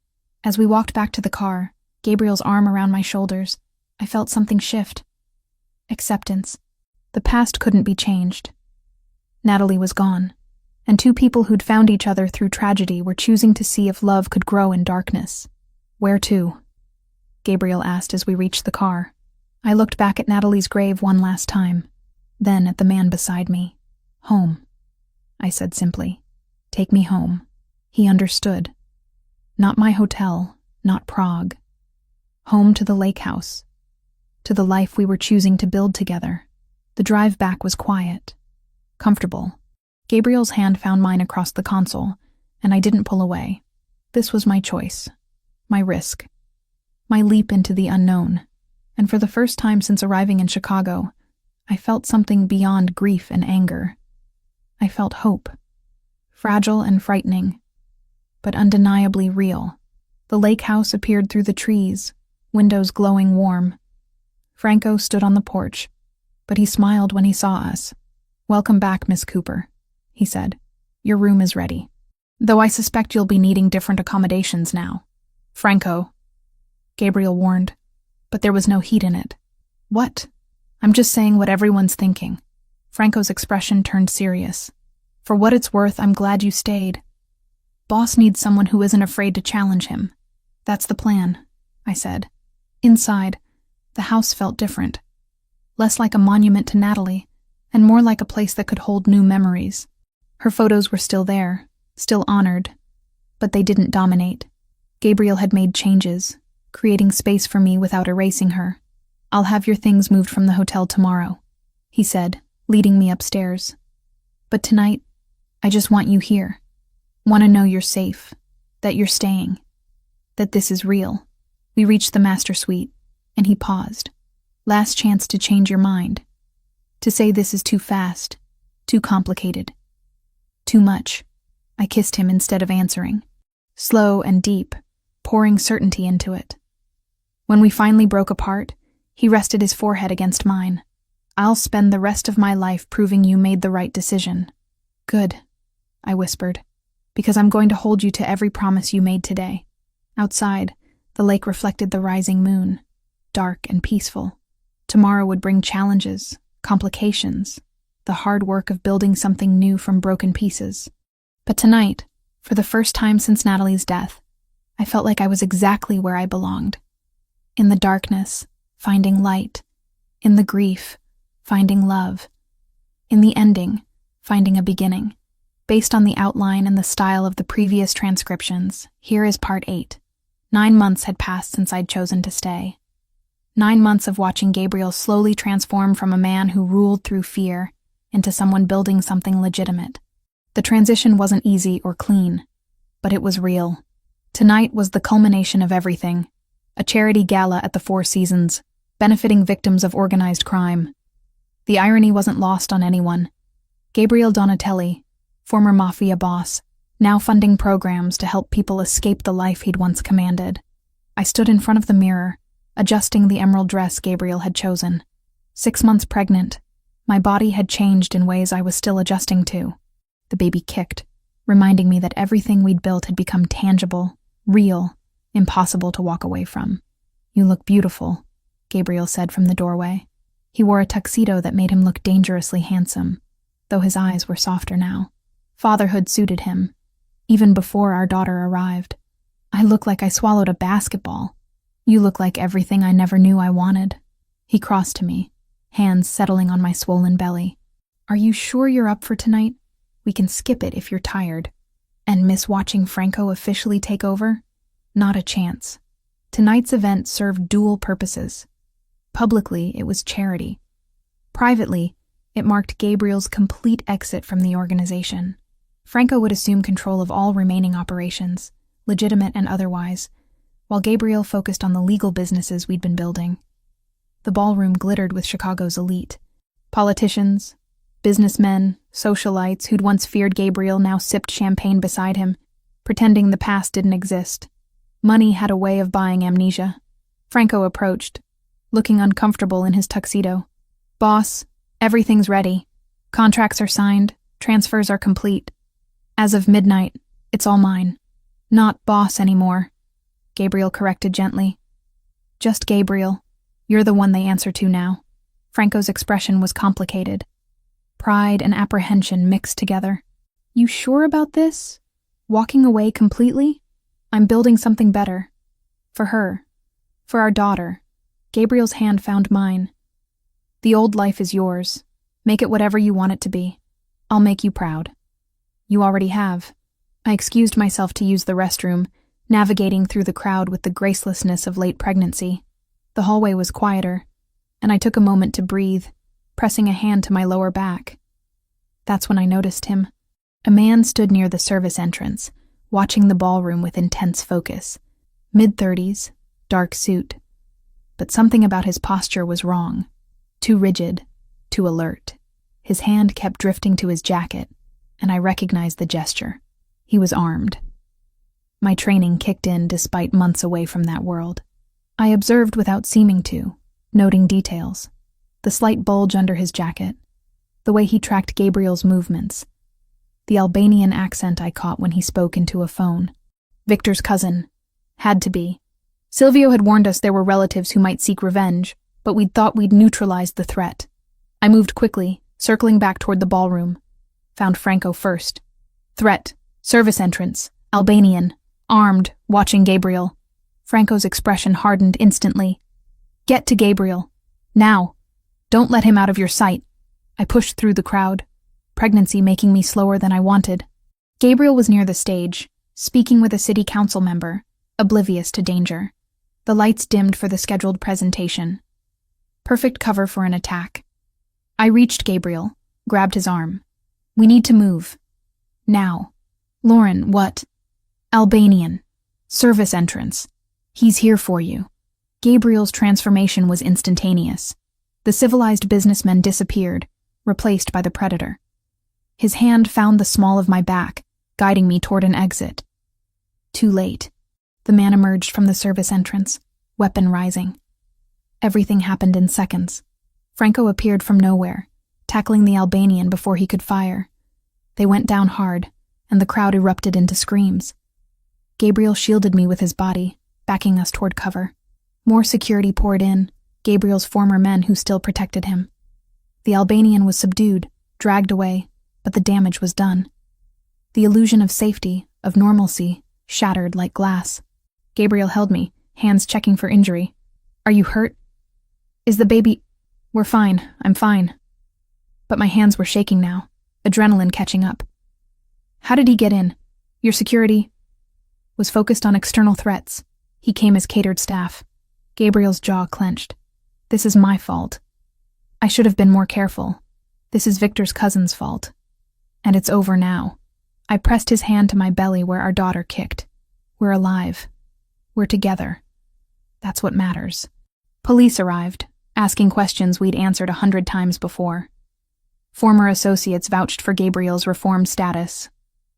A: As we walked back to the car, Gabriel's arm around my shoulders, I felt something shift. Acceptance. The past couldn't be changed. Natalie was gone, and two people who'd found each other through tragedy were choosing to see if love could grow in darkness. Where to? Gabriel asked as we reached the car. I looked back at Natalie's grave one last time, then at the man beside me. Home, I said simply. Take me home. He understood. Not my hotel, not Prague. Home to the lake house, to the life we were choosing to build together. The drive back was quiet, comfortable. Gabriel's hand found mine across the console, and I didn't pull away. This was my choice, my risk, my leap into the unknown. And for the first time since arriving in Chicago, I felt something beyond grief and anger. I felt hope, fragile and frightening, but undeniably real. The lake house appeared through the trees, windows glowing warm. Franco stood on the porch, but he smiled when he saw us. "Welcome back, Miss Cooper," he said. "Your room is ready. Though I suspect you'll be needing different accommodations now." "Franco," Gabriel warned, but there was no heat in it. "What?" "I'm just saying what everyone's thinking." Franco's expression turned serious. "For what it's worth, I'm glad you stayed. Boss needs someone who isn't afraid to challenge him." "That's the plan," I said. Inside, the house felt different. Less like a monument to Natalie, and more like a place that could hold new memories. Her photos were still there, still honored, but they didn't dominate. Gabriel had made changes, creating space for me without erasing her. "I'll have your things moved from the hotel tomorrow," he said, leading me upstairs. "But tonight, I just want you here. Want to know you're safe, that you're staying, that this is real." We reached the master suite, and he paused. "Last chance to change your mind. To say this is too fast, too complicated, too much." I kissed him instead of answering. Slow and deep, pouring certainty into it. When we finally broke apart, he rested his forehead against mine. "I'll spend the rest of my life proving you made the right decision." "Good," I whispered, "because I'm going to hold you to every promise you made today." Outside, the lake reflected the rising moon, dark and peaceful. Tomorrow would bring challenges, complications, the hard work of building something new from broken pieces. But tonight, for the first time since Natalie's death, I felt like I was exactly where I belonged. In the darkness, finding light. In the grief, finding love. In the ending, finding a beginning. Based on the outline and the style of the previous transcriptions, here is part 8. 9 months had passed since I'd chosen to stay. 9 months of watching Gabriel slowly transform from a man who ruled through fear into someone building something legitimate. The transition wasn't easy or clean, but it was real. Tonight was the culmination of everything. A charity gala at the Four Seasons, benefiting victims of organized crime. The irony wasn't lost on anyone. Gabriel Donatelli, former Mafia boss, now funding programs to help people escape the life he'd once commanded. I stood in front of the mirror, adjusting the emerald dress Gabriel had chosen. 6 months pregnant, my body had changed in ways I was still adjusting to. The baby kicked, reminding me that everything we'd built had become tangible, real, impossible to walk away from. "You look beautiful," Gabriel said from the doorway. He wore a tuxedo that made him look dangerously handsome, though his eyes were softer now. Fatherhood suited him, even before our daughter arrived. "I look like I swallowed a basketball. You look like everything I never knew I wanted." He crossed to me, hands settling on my swollen belly. "Are you sure you're up for tonight? We can skip it if you're tired." "And miss watching Franco officially take over?" "Not a chance." Tonight's event served dual purposes. Publicly, it was charity. Privately, it marked Gabriel's complete exit from the organization. Franco would assume control of all remaining operations, legitimate and otherwise, while Gabriel focused on the legal businesses we'd been building. The ballroom glittered with Chicago's elite. Politicians, businessmen, socialites who'd once feared Gabriel now sipped champagne beside him, pretending the past didn't exist. Money had a way of buying amnesia. Franco approached, looking uncomfortable in his tuxedo. "Boss, everything's ready. Contracts are signed, transfers are complete. As of midnight, it's all mine. Not boss anymore," Gabriel corrected gently. "Just Gabriel. You're the one they answer to now." Franco's expression was complicated. Pride and apprehension mixed together. "You sure about this? Walking away completely? I'm building something better. For her. For our daughter." Gabriel's hand found mine. "The old life is yours. Make it whatever you want it to be. I'll make you proud." "You already have." I excused myself to use the restroom, navigating through the crowd with the gracelessness of late pregnancy. The hallway was quieter, and I took a moment to breathe, pressing a hand to my lower back. That's when I noticed him. A man stood near the service entrance, watching the ballroom with intense focus. Mid-30s, dark suit. But something about his posture was wrong. Too rigid, too alert. His hand kept drifting to his jacket, and I recognized the gesture. He was armed. My training kicked in despite months away from that world. I observed without seeming to, noting details. The slight bulge under his jacket, the way he tracked Gabriel's movements, the Albanian accent I caught when he spoke into a phone. Victor's cousin. Had to be. Silvio had warned us there were relatives who might seek revenge, but we'd thought we'd neutralized the threat. I moved quickly, circling back toward the ballroom. Found Franco first. Threat. Service entrance. Albanian. Armed. Watching Gabriel. Franco's expression hardened instantly. "Get to Gabriel. Now. Don't let him out of your sight." I pushed through the crowd, pregnancy making me slower than I wanted. Gabriel was near the stage, speaking with a city council member, oblivious to danger. The lights dimmed for the scheduled presentation. Perfect cover for an attack. I reached Gabriel, grabbed his arm. "We need to move. Now." "Lauren, what?" "Albanian. Service entrance. He's here for you." Gabriel's transformation was instantaneous. The civilized businessman disappeared, replaced by the predator. His hand found the small of my back, guiding me toward an exit. Too late. The man emerged from the service entrance, weapon rising. Everything happened in seconds. Franco appeared from nowhere, tackling the Albanian before he could fire. They went down hard, and the crowd erupted into screams. Gabriel shielded me with his body, backing us toward cover. More security poured in, Gabriel's former men who still protected him. The Albanian was subdued, dragged away, but the damage was done. The illusion of safety, of normalcy, shattered like glass. Gabriel held me, hands checking for injury. "Are you hurt? Is the baby—" "We're fine, I'm fine." But my hands were shaking now, adrenaline catching up. "How did he get in? Your security?" Was focused on external threats. He came as catered staff. Gabriel's jaw clenched. "This is my fault. I should have been more careful. This is Victor's cousin's fault. And it's over now." I pressed his hand to my belly where our daughter kicked. "We're alive. We're together. That's what matters." Police arrived, asking questions we'd answered 100 times before. Former associates vouched for Gabriel's reformed status.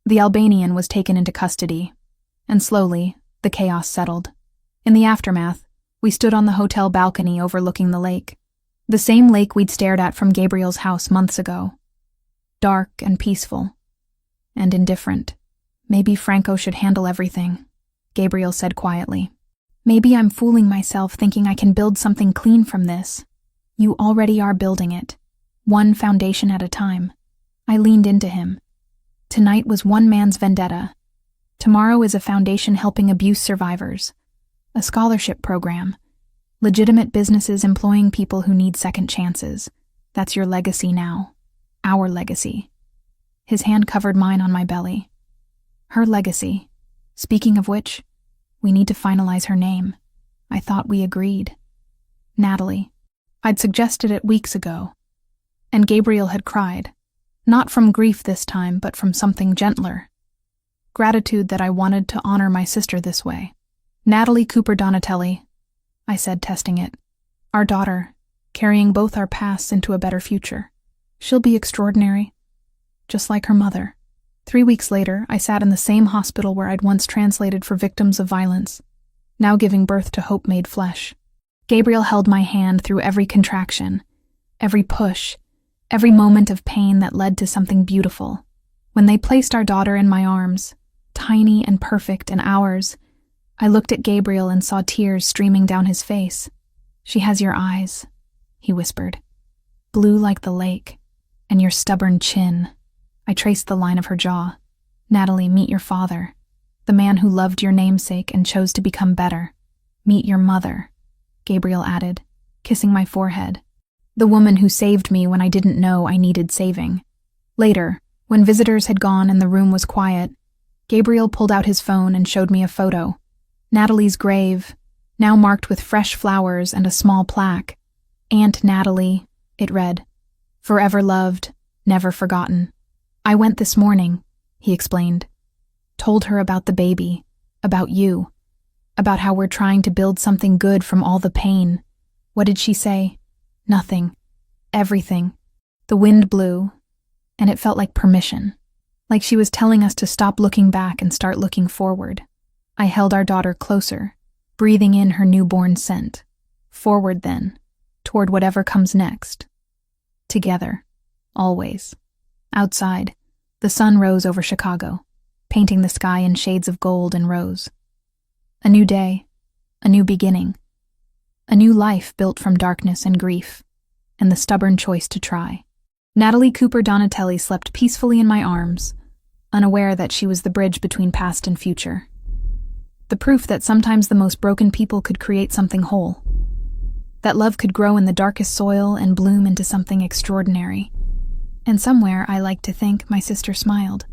A: The Albanian was taken into custody, and slowly, the chaos settled. In the aftermath, we stood on the hotel balcony overlooking the lake. The same lake we'd stared at from Gabriel's house months ago. Dark and peaceful. And indifferent. "Maybe Franco should handle everything," Gabriel said quietly. "Maybe I'm fooling myself thinking I can build something clean from this. You already are building it, one foundation at a time." I leaned into him. Tonight was one man's vendetta. Tomorrow is a foundation helping abuse survivors. A scholarship program. Legitimate businesses employing people who need second chances. That's your legacy now. Our legacy. His hand covered mine on my belly. Her legacy. Speaking of which, we need to finalize her name. I thought we agreed. Natalie. I'd suggested it weeks ago. And Gabriel had cried. Not from grief this time, but from something gentler. Gratitude that I wanted to honor my sister this way. Natalie Cooper Donatelli, I said, testing it. Our daughter, carrying both our pasts into a better future. She'll be extraordinary, just like her mother. 3 weeks later, I sat in the same hospital where I'd once translated for victims of violence, now giving birth to hope made flesh. Gabriel held my hand through every contraction, every push, every moment of pain that led to something beautiful. When they placed our daughter in my arms, tiny and perfect and ours, I looked at Gabriel and saw tears streaming down his face. She has your eyes, he whispered, blue like the lake, and your stubborn chin. I traced the line of her jaw. Natalie, meet your father, the man who loved your namesake and chose to become better. Meet your mother, Gabriel added, kissing my forehead. The woman who saved me when I didn't know I needed saving. Later, when visitors had gone and the room was quiet, Gabriel pulled out his phone and showed me a photo. Natalie's grave, now marked with fresh flowers and a small plaque. Aunt Natalie, it read. Forever loved, never forgotten. I went this morning, he explained. Told her about the baby, about you, about how we're trying to build something good from all the pain. What did she say? Nothing. Everything. The wind blew, and it felt like permission, like she was telling us to stop looking back and start looking forward. I held our daughter closer, breathing in her newborn scent. Forward then, toward whatever comes next. Together, always. Outside, the sun rose over Chicago, painting the sky in shades of gold and rose. A new day, a new beginning, a new life built from darkness and grief, and the stubborn choice to try. Natalie Cooper Donatelli slept peacefully in my arms, unaware that she was the bridge between past and future. The proof that sometimes the most broken people could create something whole. That love could grow in the darkest soil and bloom into something extraordinary. And somewhere, I like to think, my sister smiled.